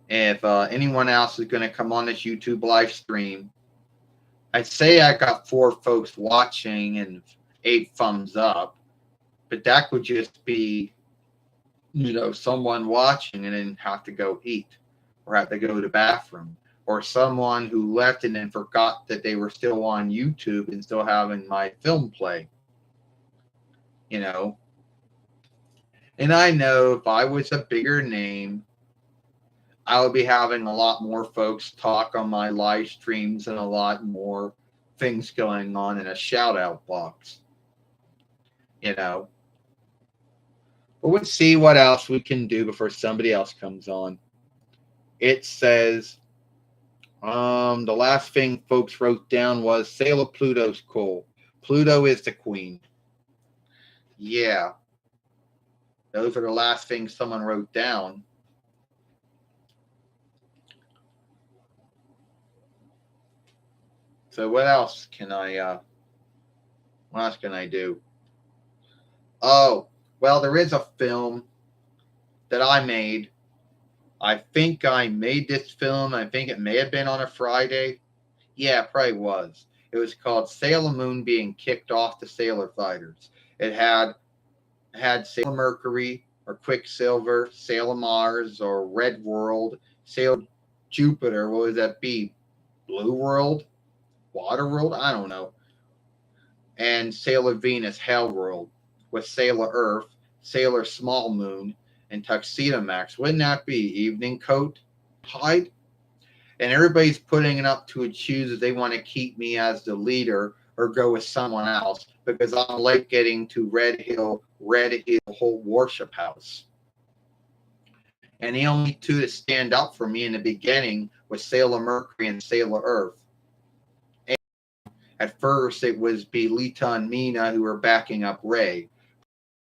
if anyone else is going to come on this YouTube live stream. I'd say I got 4 folks watching and 8 thumbs up, but that would just be, someone watching and then have to go eat or have to go to the bathroom, or someone who left and then forgot that they were still on YouTube and still having my film play, And I know if I was a bigger name, I would be having a lot more folks talk on my live streams and a lot more things going on in a shout out box, But let's see what else we can do before somebody else comes on. It says, the last thing folks wrote down was Sailor Pluto's cool. Pluto is the queen. Yeah. Those are the last things someone wrote down. So what else can I do? Oh, well, there is a film that I made. I think I made this film. I think it may have been on a Friday. Yeah, it probably was. It was called Sailor Moon Being Kicked Off the Sailor Fighters. It had Sailor Mercury or Quicksilver, Sailor Mars or Red World, Sailor Jupiter. What would that be? Blue World? Water World? I don't know. And Sailor Venus, Hell World, with Sailor Earth, Sailor Small Moon, and Tuxedo Max. Wouldn't that be Evening Coat, Hyde? And everybody's putting it up to choose if they want to keep me as the leader or go with someone else, because I'm late getting to Red Hill whole worship house. And the only 2 to stand up for me in the beginning was Sailor Mercury and Sailor Earth. And at first, it was Lita and Mina who were backing up Ray.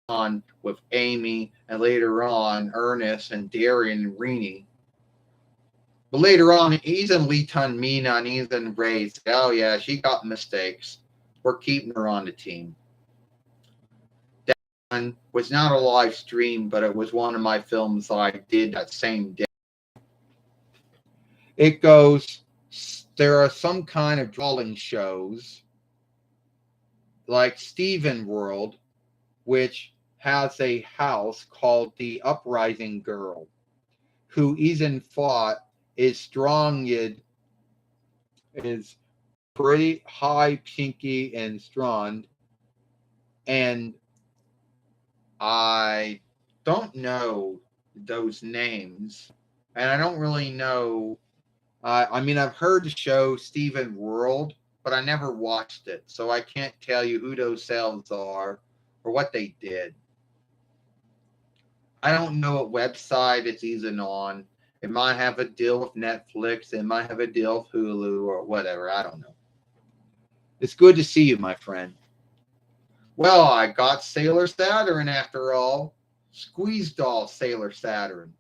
On with Amy, and later on Ernest and Darian and Rini. But later on, he's in Lita and Mina, and he's in Ray. Oh yeah, she got mistakes. We're keeping her on the team. That one was not a live stream, but it was one of my films I did that same day. It goes, there are some kind of drawing shows like Steven World, which has a house called the Uprising Girl, who even fought is strong, is pretty high, pinky, and strong. And I don't know those names, and I don't really know. I mean, I've heard the show Steven World, but I never watched it, so I can't tell you who those cells are or what they did. I don't know what website it's even on. It might have a deal with Netflix. It might have a deal with Hulu or whatever. I don't know. It's good to see you, my friend. Well, I got Sailor Saturn after all. Squeeze doll Sailor Saturn.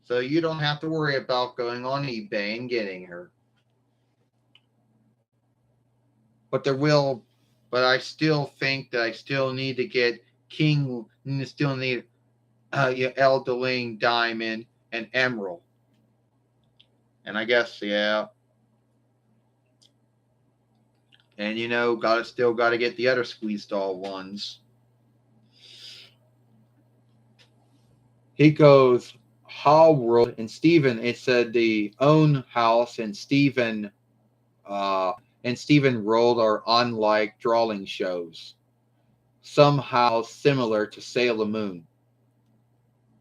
So you don't have to worry about going on eBay and getting her. But there will, but I still think that I still need to get King, still need Eldeling Diamond and Emerald. And I guess, yeah. And still gotta get the other squeeze doll ones. He goes, Hall World and Steven, it said the own house and Steven World are unlike drawing shows. Somehow similar to Sailor Moon.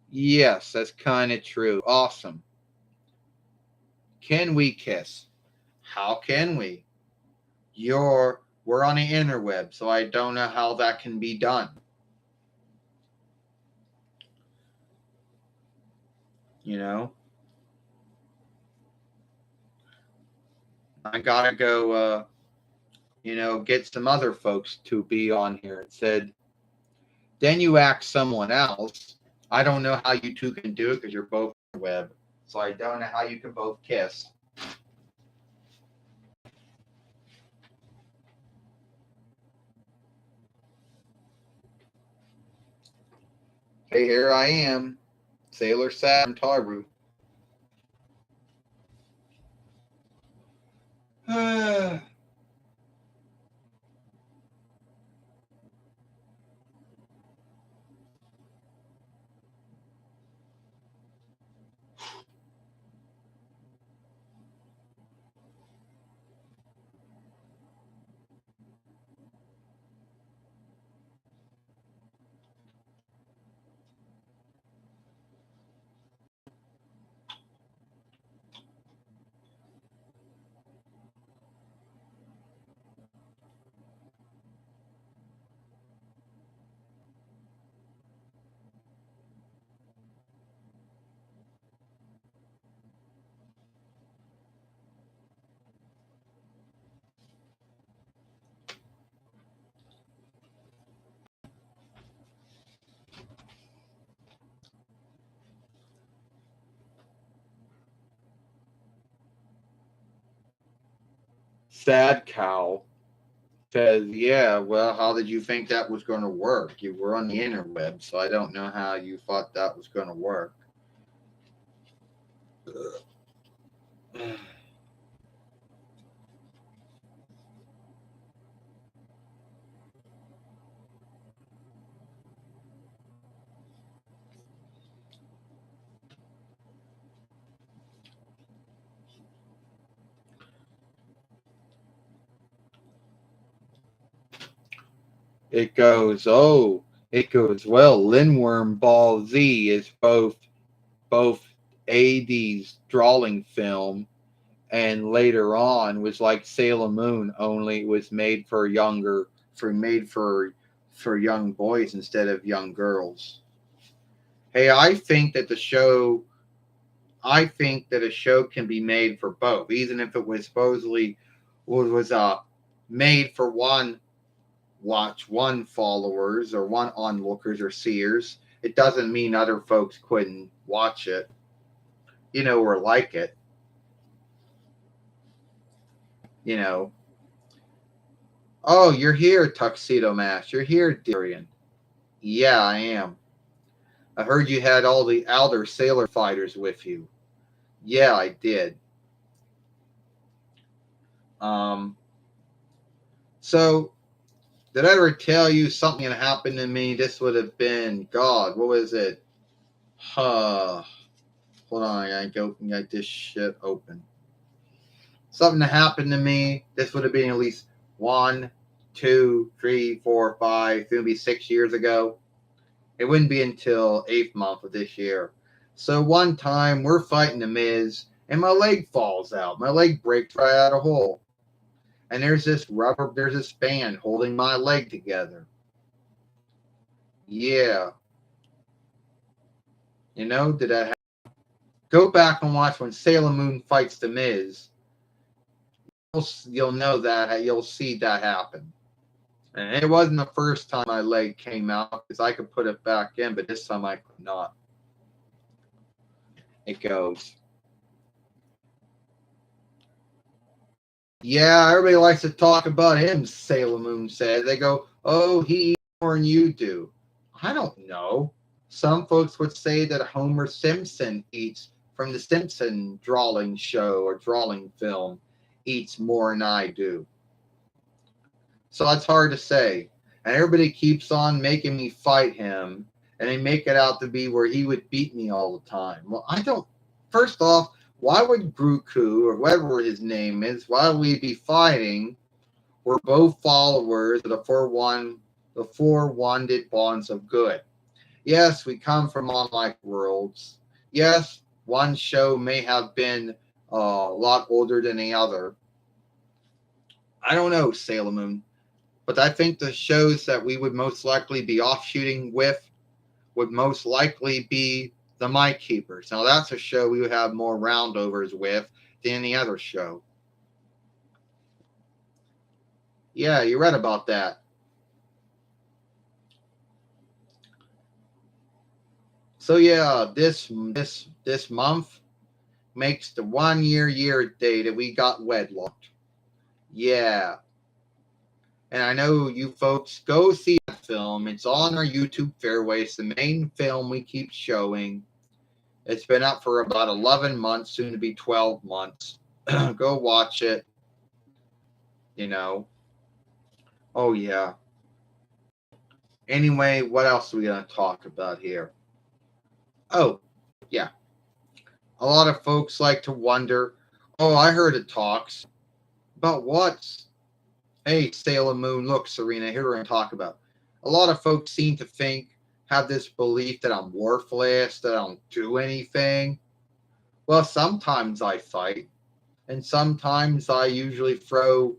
Yes, that's kind of true. Awesome. Can we kiss? How can we? We're on the interweb, so I don't know how that can be done. You know, I gotta go. Get some other folks to be on here. It said, then you ask someone else. I don't know how you two can do it because you're both on the web, so I don't know how you can both kiss. Hey, here I am, Sailor Saturn Taru. Sad Cow says, yeah, well, how did you think that was going to work? You were on the interweb, so I don't know how you thought that was going to work. Well, Lindworm Ball Z is both 80s drawing film and later on was like Sailor Moon, only it was made for young boys instead of young girls. Hey, I think that a show can be made for both, even if it was supposedly was made for one followers or one onlookers or seers. It doesn't mean other folks couldn't watch it, or like it. You know. Oh, you're here, Tuxedo Mask. You're here, Darian. Yeah, I am. I heard you had all the Elder Sailor fighters with you. Yeah, I did. Um, so Did I ever tell you something that happened to me? This would have been, God, what was it? Hold on, I gotta get this shit open. Something that happened to me. This would have been at least 1, 2, 3, 4, 5, it's gonna be 6 years ago. It wouldn't be until 8th month of this year. So one time we're fighting the Miz, and my leg falls out. My leg breaks right out of hole. And there's this band holding my leg together. Yeah. Did that happen? Go back and watch when Sailor Moon fights the Miz. You'll know that. You'll see that happen. And it wasn't the first time my leg came out because I could put it back in, but this time I could not. It goes. Yeah, everybody likes to talk about him, Sailor Moon said. They go, oh, he eats more than you do. I don't know. Some folks would say that Homer Simpson eats from the Simpson drawing show or drawing film, eats more than I do. So that's hard to say. And everybody keeps on making me fight him, and they make it out to be where he would beat me all the time. Well, I don't. First off, why would Groku, or whatever his name is, why would we be fighting? We're both followers of the four wanted bonds of good. Yes, we come from unlike worlds. Yes, one show may have been a lot older than the other. I don't know, Sailor Moon. But I think the shows that we would most likely be offshooting with would most likely be the Mic Keepers. Now, that's a show we would have more roundovers with than any other show. Yeah, you read about that. So yeah, this month makes the 1 year day that we got wedlocked. Yeah. And I know you folks go see that film. It's on our YouTube fairway. It's the main film we keep showing. It's been up for about 11 months, soon to be 12 months. Go watch it. Oh, yeah. Anyway, what else are we going to talk about here? Oh, yeah. A lot of folks like to wonder, oh, I heard it talks. About what? Hey, Sailor Moon, look, Serena, here we're going to talk about. A lot of folks seem to have this belief that I'm worthless, that I don't do anything. Well, sometimes I fight, and sometimes I usually throw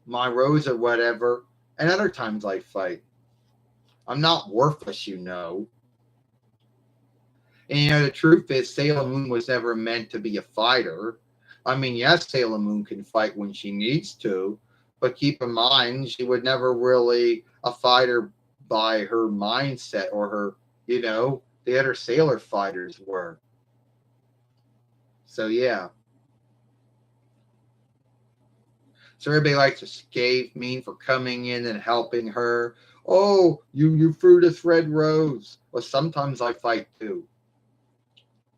my rose or whatever, and other times I fight. I'm not worthless, And the truth is, Sailor Moon was never meant to be a fighter. I mean, yes, Sailor Moon can fight when she needs to, but keep in mind, she was never really a fighter by her mindset or the other sailor fighters were. So, yeah. So everybody likes to scathe me for coming in and helping her. Oh, you threw this red rose. Well, sometimes I fight too.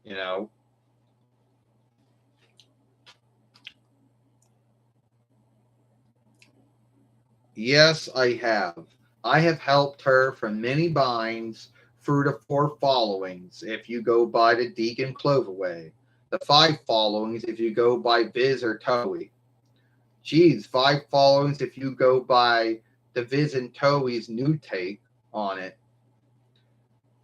You know. Yes, I have. I have helped her from many binds through the 4 followings if you go by the Deacon Cloverway. The 5 followings if you go by Viz or Toei. Geez, 5 followings if you go by the Viz and Toei's new take on it.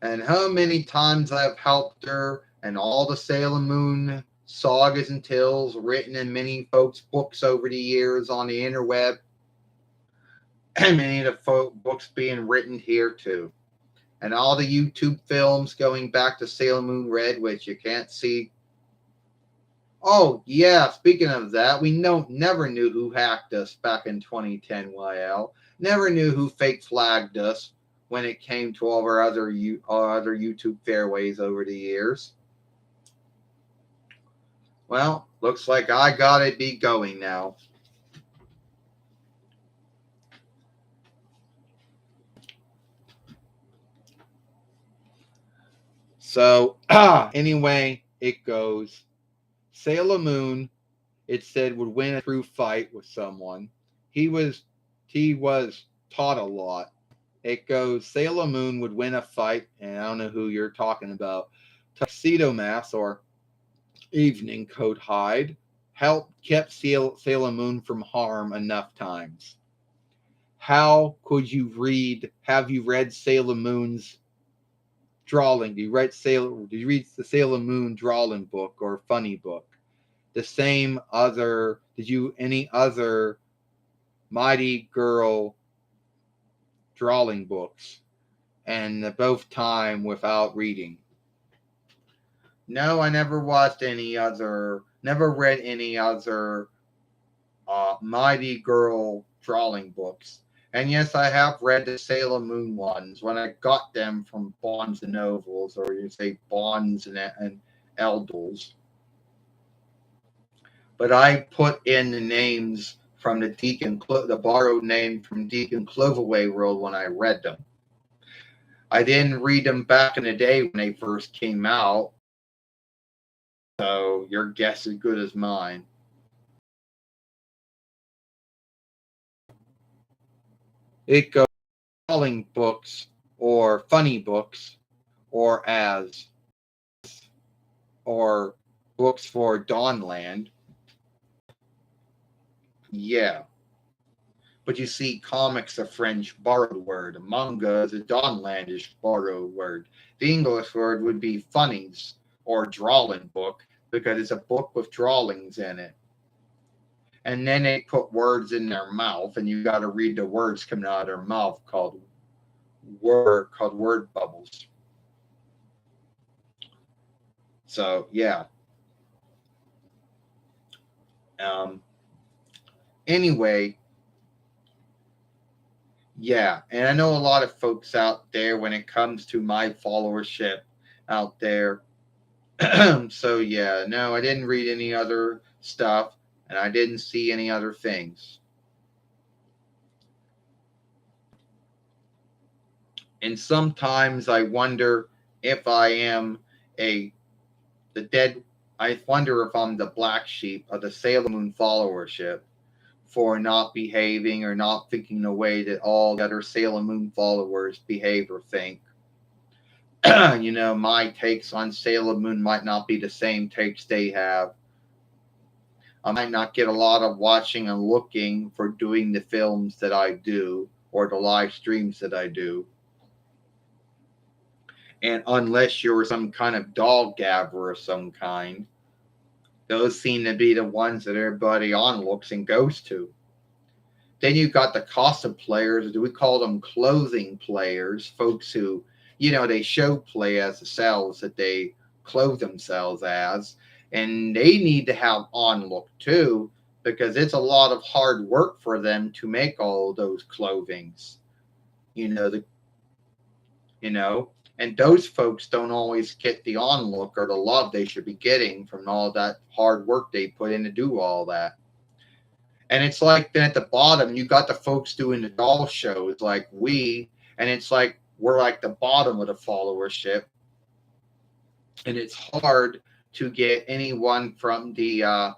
And how many times I've helped her and all the Sailor Moon sagas and tales written in many folks' books over the years on the interweb. And many of the books being written here too. And all the YouTube films going back to Sailor Moon Red, which you can't see. Oh, yeah, speaking of that, we never knew who hacked us back in 2010 YL. Never knew who fake flagged us when it came to all our other YouTube fairways over the years. Well, looks like I gotta be going now. So, anyway, it goes. Sailor Moon, it said, would win a true fight with someone. He was taught a lot. It goes Sailor Moon would win a fight, and I don't know who you're talking about. Tuxedo Mask or Evening Coat Hide kept Sailor Moon from harm enough times. How could you read? Have you read Sailor Moon's drawing? Did you read the Sailor Moon drawing book or funny book? The same other? Did you any other Mighty Girl drawing books? And both time without reading. No, I never watched any other. Never read any other Mighty Girl drawing books. And yes, I have read the Sailor Moon ones when I got them from Bonds and Novels, or you say Bonds and Eldels. But I put in the names from the borrowed name from Deacon Cloverway World when I read them. I didn't read them back in the day when they first came out, so your guess is good as mine. It goes drawing books or funny books or books for Dawnland. Yeah. But you see, comics a French borrowed word. Manga is a Dawnlandish borrowed word. The English word would be funnies or drawing book because it's a book with drawings in it. And then they put words in their mouth, and you got to read the words coming out of their mouth called word bubbles. So yeah. Anyway, yeah, and I know a lot of folks out there when it comes to my followership out there. So yeah, no, I didn't read any other stuff, and I didn't see any other things. And sometimes I wonder if I am the dead. I wonder if I'm the black sheep of the Sailor Moon followership for not behaving or not thinking the way that all the other Sailor Moon followers behave or think. My takes on Sailor Moon might not be the same takes they have. I might not get a lot of watching and looking for doing the films that I do or the live streams that I do. And unless you're some kind of dog gabber of some kind, those seem to be the ones that everybody on looks and goes to. Then you've got the cosplayers. Do we call them clothing players? Folks who, they show play as themselves that they clothe themselves as. And they need to have on look too, because it's a lot of hard work for them to make all those clothings. And those folks don't always get the on look or the love they should be getting from all that hard work they put in to do all that. And it's like then at the bottom, you got the folks doing the doll shows like and it's like we're like the bottom of the followership. And it's hard to get anyone from any of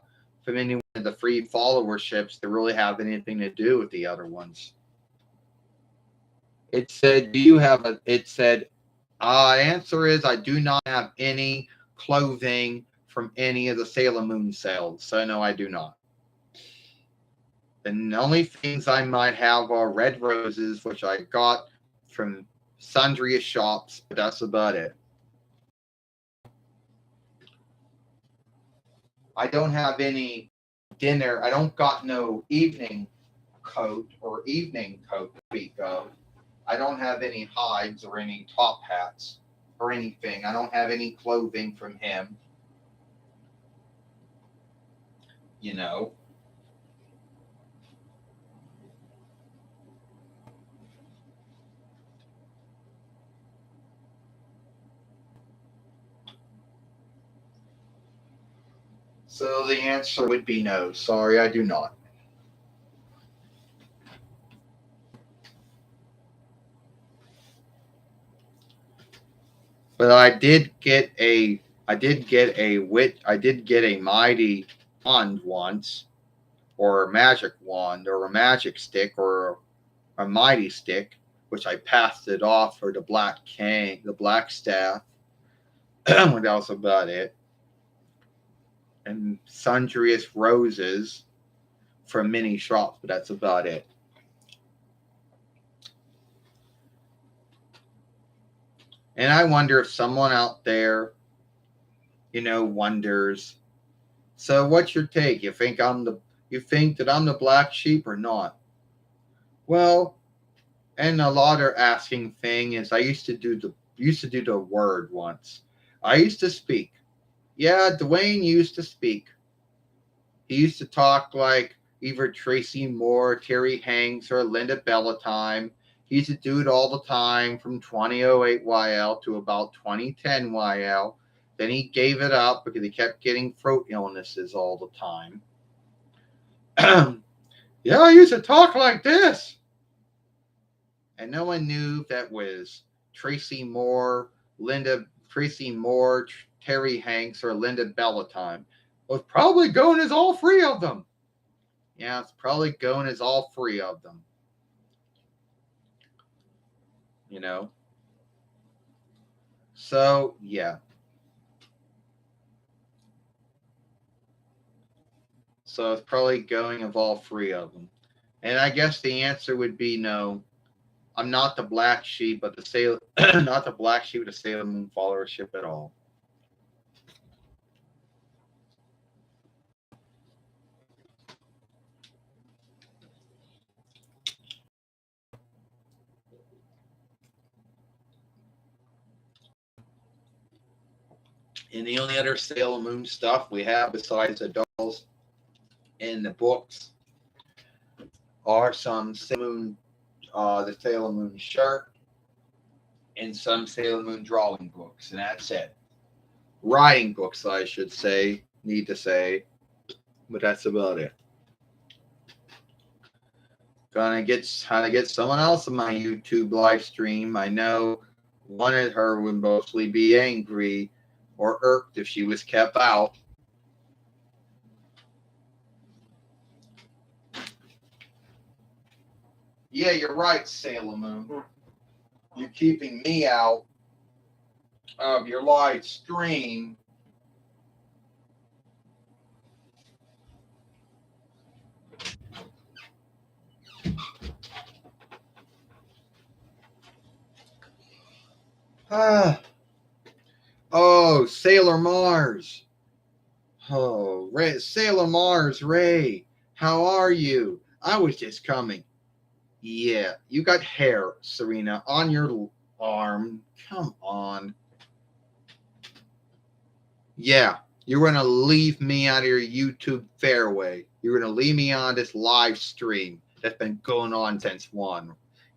the free followerships to really have anything to do with the other ones. It said, answer is I do not have any clothing from any of the Sailor Moon sales. So no, I do not. The only things I might have are red roses, which I got from sundry shops, but that's about it. I don't have any dinner. I don't got no evening coat to speak of. I don't have any hides or any top hats or anything. I don't have any clothing from him. So the answer would be no. Sorry, I do not. But I did get a mighty wand once, or a magic wand, or a magic stick, or a mighty stick, which I passed it off for the black cane, the black staff. That was about it. And sundriest roses from many shops, but that's about it. And I wonder if someone out there, wonders. So, what's your take? You think that I'm the black sheep or not? Well, and a lot are asking thing is I used to do the word once. I used to speak. Yeah, Dwayne used to speak. He used to talk like either Tracy Moore, Terry Hanks, or Linda Bellatime. He used to do it all the time from 2008 YL to about 2010 YL. Then he gave it up because he kept getting throat illnesses all the time. Yeah, I used to talk like this. And no one knew that was Tracy Moore, Terry Hanks, or Linda Bellatime. It was probably going as all three of them. Yeah, it's probably going as all three of them. So, yeah. So it's probably going of all three of them. And I guess the answer would be no. I'm not the black sheep, but not the black sheep of the Sailor Moon followership at all. And the only other Sailor Moon stuff we have besides the dolls and the books are some Sailor Moon, the Sailor Moon shirt, and some Sailor Moon drawing books, and that's it. Writing books, I should say, need to say, but that's about it. Trying to get someone else in my YouTube live stream. I know one of her would mostly be angry or irked if she was kept out. Yeah, you're right, Sailor Moon. You're keeping me out of your live stream. Oh, Sailor Mars. Oh, Ray, Sailor Mars, Ray. How are you? I was just coming. Yeah, you got hair, Serena, on your arm. Come on. Yeah, you're going to leave me out of your YouTube fairway. You're going to leave me on this live stream that's been going on since 1.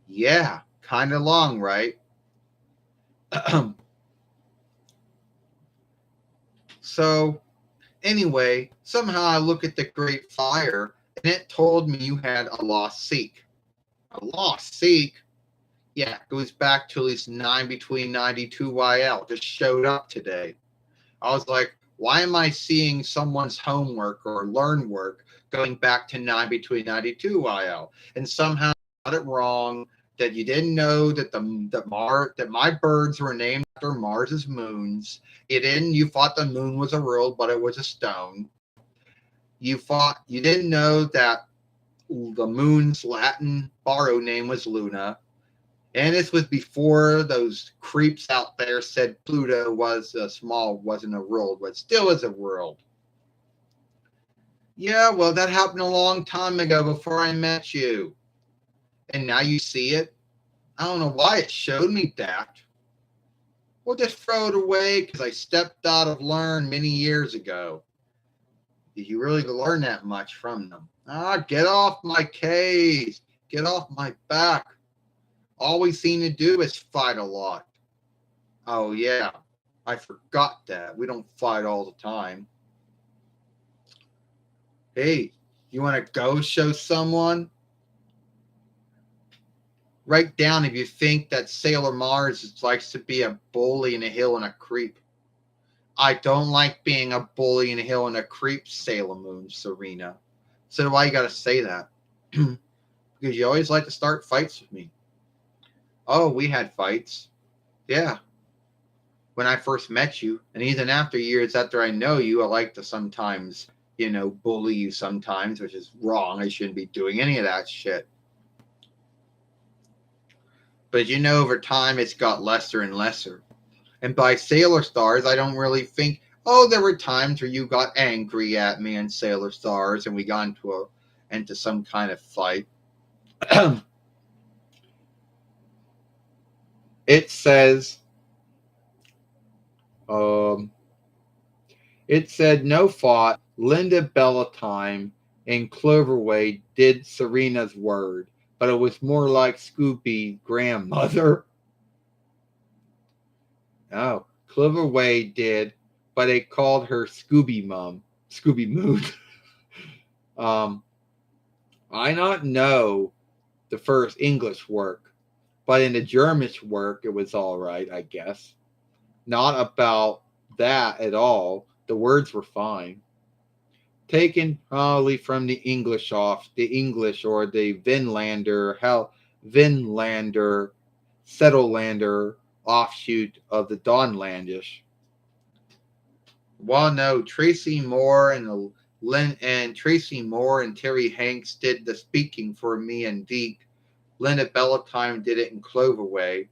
Yeah, kind of long, right? So, anyway, somehow I look at the Great Fire and it told me you had a lost Sikh. A lost Sikh? Yeah, it goes back to at least 9 between 92 YL. Just showed up today. I was like, why am I seeing someone's homework or learn work going back to 9 between 92 YL? And somehow I got it wrong that you didn't know that my birds were named after Mars's moons. You thought the moon was a world, but it was a stone. You didn't know that the moon's Latin borrowed name was Luna. And this was before those creeps out there said Pluto wasn't a world, but still is a world. Yeah, well, that happened a long time ago before I met you. And now you see it? I don't know why it showed me that. We'll just throw it away because I stepped out of Learn many years ago. Did you really learn that much from them? Get off my case. Get off my back. All we seem to do is fight a lot. Oh, yeah. I forgot that. We don't fight all the time. Hey, you want to go show someone? Write down if you think that Sailor Mars likes to be a bully in a hill and a creep. I don't like being a bully in a hill and a creep, Sailor Moon, Serena. So why you got to say that? Because because you always like to start fights with me. Oh, we had fights. Yeah. When I first met you, and even after years after I know you, I like to sometimes, bully you sometimes, which is wrong. I shouldn't be doing any of that shit. But over time it's got lesser and lesser. And by Sailor Stars, I don't really think, oh, there were times where you got angry at me in Sailor Stars and we got into some kind of fight. It says, it said no fought. Linda Bellatime and Cloverway did Serena's word, but it was more like Scooby grandmother. Oh, Cloverway did, but they called her Scooby Mum, Scooby Moon. I not know the first English work, but in the German work, it was all right, I guess. Not about that at all. The words were fine. Taken probably from the English or the Vinlander, Settlelander offshoot of the Dawnlandish. Well, no, Tracy Moore and Terry Hanks did the speaking for me and Deke. Linda Bellatime did it in Cloverway.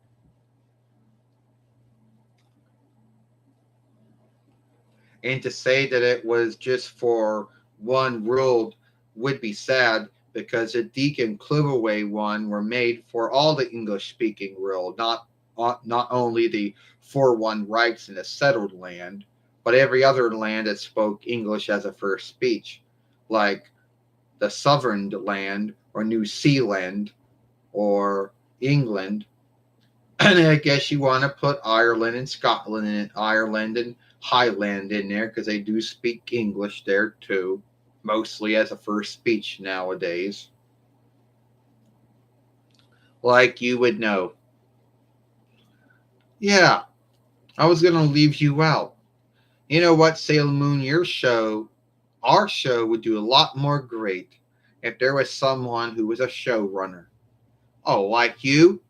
And to say that it was just for one world would be sad, because the Deke and Cloverway one were made for all the English-speaking world, not only the 4-1 rights in a settled land, but every other land that spoke English as a first speech, like the Southern land or New Zealand or England. And I guess you want to put Ireland and Scotland and Ireland and Highland in there, because they do speak English there too, mostly as a first speech nowadays. Like you would know. Yeah, I was going to leave you out. You know what, Sailor Moon, our show would do a lot more great if there was someone who was a showrunner. Oh, like you?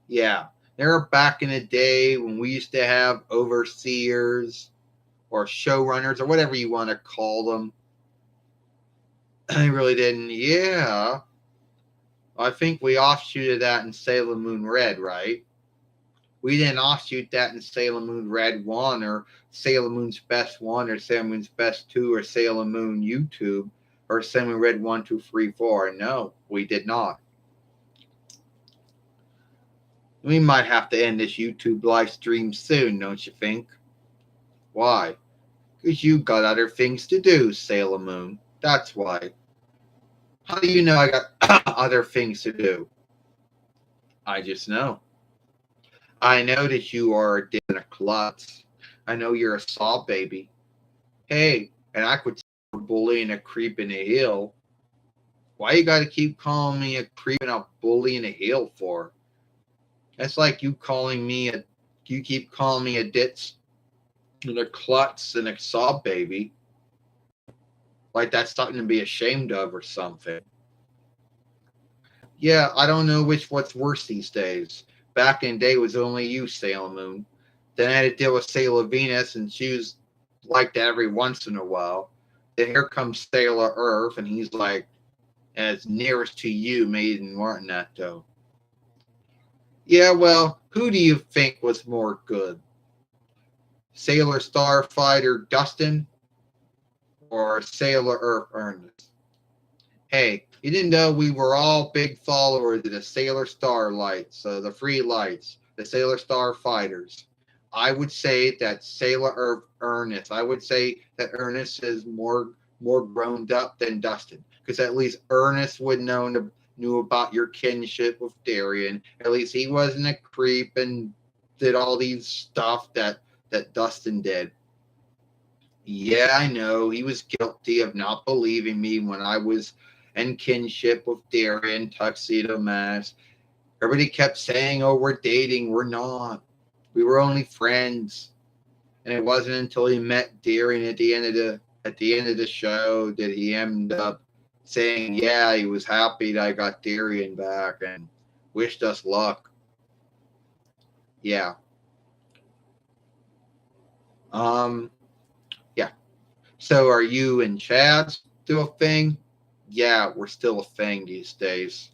Yeah. There were back in the day when we used to have overseers or showrunners or whatever you want to call them. I really didn't. Yeah. I think we offshooted that in Sailor Moon Red, right? We didn't offshoot that in Sailor Moon Red 1 or Sailor Moon's Best 1 or Sailor Moon's Best 2 or Sailor Moon YouTube or Sailor Moon Red 1, 2, 3, 4. No, we did not. We might have to end this YouTube live stream soon, don't you think? Why? Because you got other things to do, Sailor Moon. That's why. How do you know I got other things to do? I just know. I know that you are a dick and a klutz. I know you're a saw baby. Hey, and I could bully and a creep in a hill. Why you gotta keep calling me a creep and a bully in a hill for? That's like you keep calling me a ditz and a klutz and a saw baby. Like that's something to be ashamed of or something. Yeah, I don't know what's worse these days. Back in the day, it was only you, Sailor Moon. Then I had to deal with Sailor Venus, and she was like that every once in a while. Then here comes Sailor Earth, and he's like as nearest to you, Maiden Martin, that though. Yeah, well, who do you think was more good? Sailor Starfighter Dustin or Sailor Earth Ernest? Hey, you didn't know we were all big followers of the Sailor Starlights, so the Free Lights, the Sailor Star Fighters. I would say that Sailor Earth Ernest. I would say that Ernest is more grown up than Dustin, because at least Ernest would knew about your kinship with Darien. At least he wasn't a creep and did all these stuff that Dustin did. Yeah, I know. He was guilty of not believing me when I was in kinship with Darien, Tuxedo Mask. Everybody kept saying, oh, we're dating. We're not. We were only friends. And it wasn't until he met Darien at the end of the show that he ended up saying, yeah, he was happy that I got Darian back and wished us luck. Yeah. Yeah. So are you and Chad still a thing? Yeah, we're still a thing these days.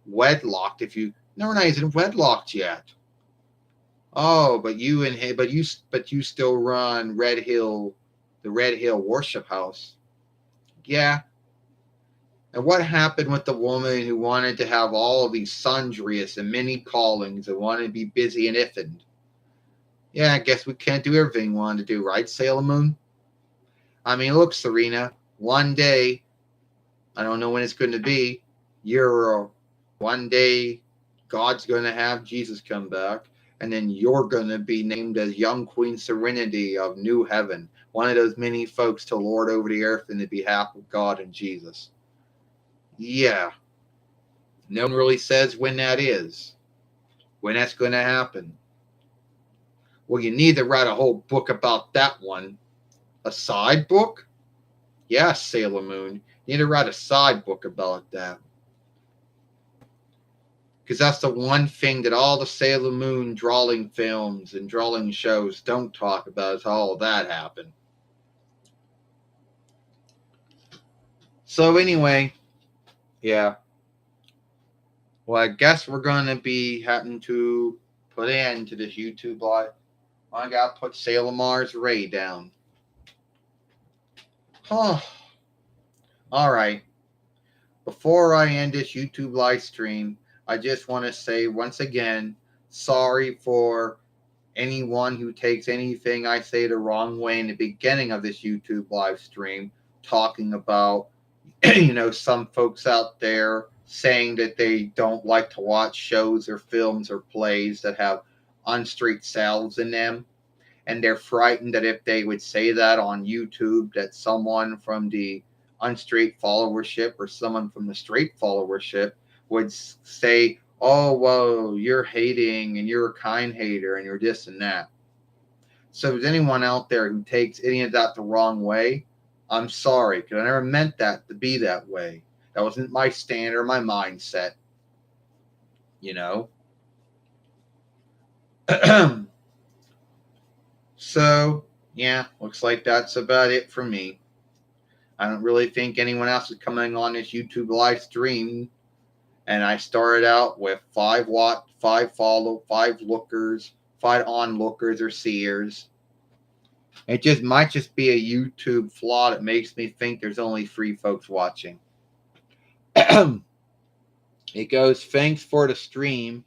Wedlocked if you no, we're not even wedlocked yet. Oh, but you and him, but you still run Red Hill, the Red Hill Worship House. Yeah. And what happened with the woman who wanted to have all of these sundries and many callings and wanted to be busy and iffined? Yeah, I guess we can't do everything we wanted to do, right, Sailor Moon? I mean, look, Serena, one day, I don't know when it's going to be, you're one day God's going to have Jesus come back, and then you're going to be named as young Queen Serenity of New Heaven, one of those many folks to lord over the earth in the behalf of God and Jesus. Yeah, no one really says when that is, when that's going to happen. Well, you need to write a whole book about that one. A side book? Yeah, Sailor Moon. You need to write a side book about that. Because that's the one thing that all the Sailor Moon drawing films and drawing shows don't talk about is how all that happened. So anyway, yeah. Well, I guess we're going to be having to put an end to this YouTube live. I got to put Sailor Mars Ray down. Huh. All right. Before I end this YouTube live stream, I just want to say once again, sorry for anyone who takes anything I say the wrong way in the beginning of this YouTube live stream, talking about, some folks out there saying that they don't like to watch shows or films or plays that have unstraight selves in them. And they're frightened that if they would say that on YouTube, that someone from the unstraight followership or someone from the straight followership would say, oh, well, you're hating and you're a kind hater and you're this and that. So if there's anyone out there who takes any of that the wrong way, I'm sorry, because I never meant that to be that way. That wasn't my stand or my mindset, you know? So, yeah, looks like that's about it for me. I don't really think anyone else is coming on this YouTube live stream. And I started out with 5 lookers, 5 onlookers or seers. It just might just be a YouTube flaw that makes me think there's only 3 folks watching. It goes, thanks for the stream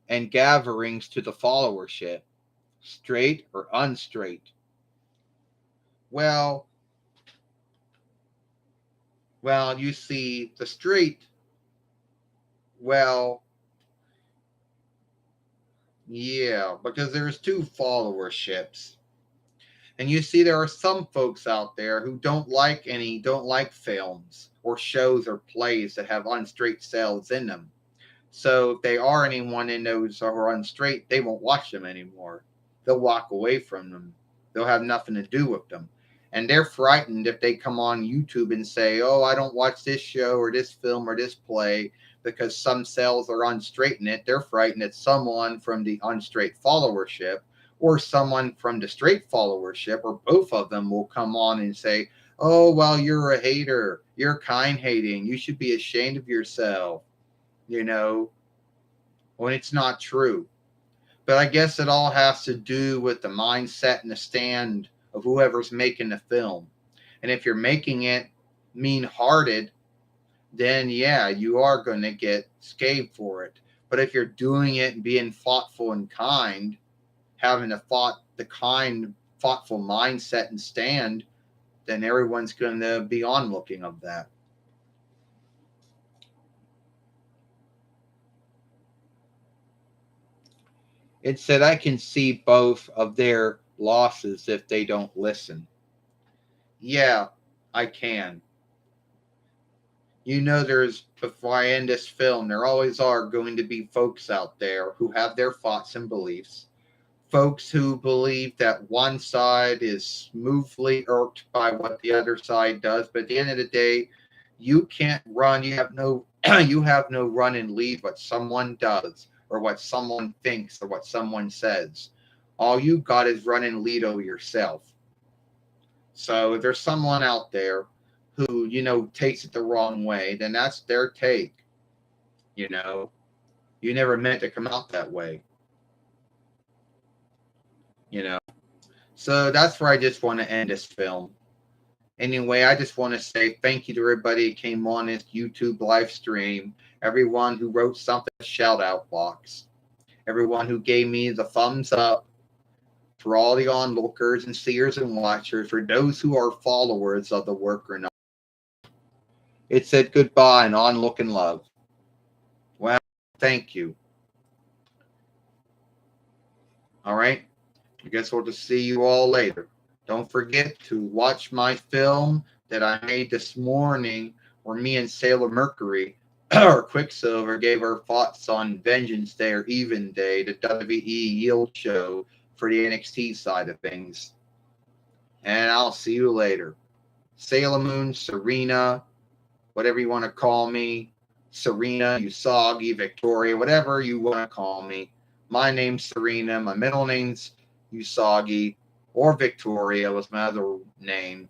and gatherings to the followership. Straight or unstraight? Well, you see, the straight, well, yeah, because there's 2 followerships. And you see, there are some folks out there who don't like films or shows or plays that have unstraight selves in them. So if they are anyone in those who are unstraight, they won't watch them anymore. They'll walk away from them. They'll have nothing to do with them. And they're frightened if they come on YouTube and say, oh, I don't watch this show or this film or this play because some cells are unstraight in it. They're frightened that someone from the unstraight followership or someone from the straight followership or both of them will come on and say, oh, well, you're a hater. You're kind hating. You should be ashamed of yourself. When it's not true. But I guess it all has to do with the mindset and the stand of whoever's making the film. And if you're making it mean-hearted, then yeah, you are going to get scathed for it. But if you're doing it and being thoughtful and kind, having the thoughtful mindset and stand, then everyone's going to be onlooking of that. It said I can see both of their losses if they don't listen. Yeah, I can. Before I end this film, there always are going to be folks out there who have their thoughts and beliefs. Folks who believe that one side is smoothly irked by what the other side does. But at the end of the day, You can't run. You have no you have no run and lead what someone does or what someone thinks or what someone says. All you got is run and lead over yourself. So if there's someone out there who, takes it the wrong way, then that's their take. You know, you never meant to come out that way. You know, so that's where I just want to end this film. Anyway, I just want to say thank you to everybody who came on this YouTube live stream. Everyone who wrote something in the shout out box. Everyone who gave me the thumbs up. For all the onlookers and seers and watchers. For those who are followers of the work or not. It said goodbye and onlook and love. Well, thank you. All right. I guess we'll just see you all later. Don't forget to watch my film that I made this morning where me and Sailor Mercury or Quicksilver gave our thoughts on Vengeance Day or Even Day, the WWE Yield show for the NXT side of things. And I'll see you later. Sailor Moon, Serena, whatever you want to call me, Serena, Usagi, Victoria, whatever you want to call me. My name's Serena. My middle name's Usagi, or Victoria was my other name.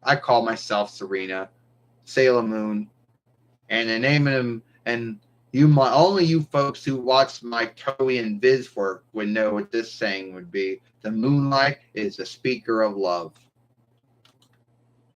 I call myself Serena, Sailor Moon, and the name of them. And only you folks who watch my Toei and Viz work would know what this saying would be. The moonlight is the speaker of love.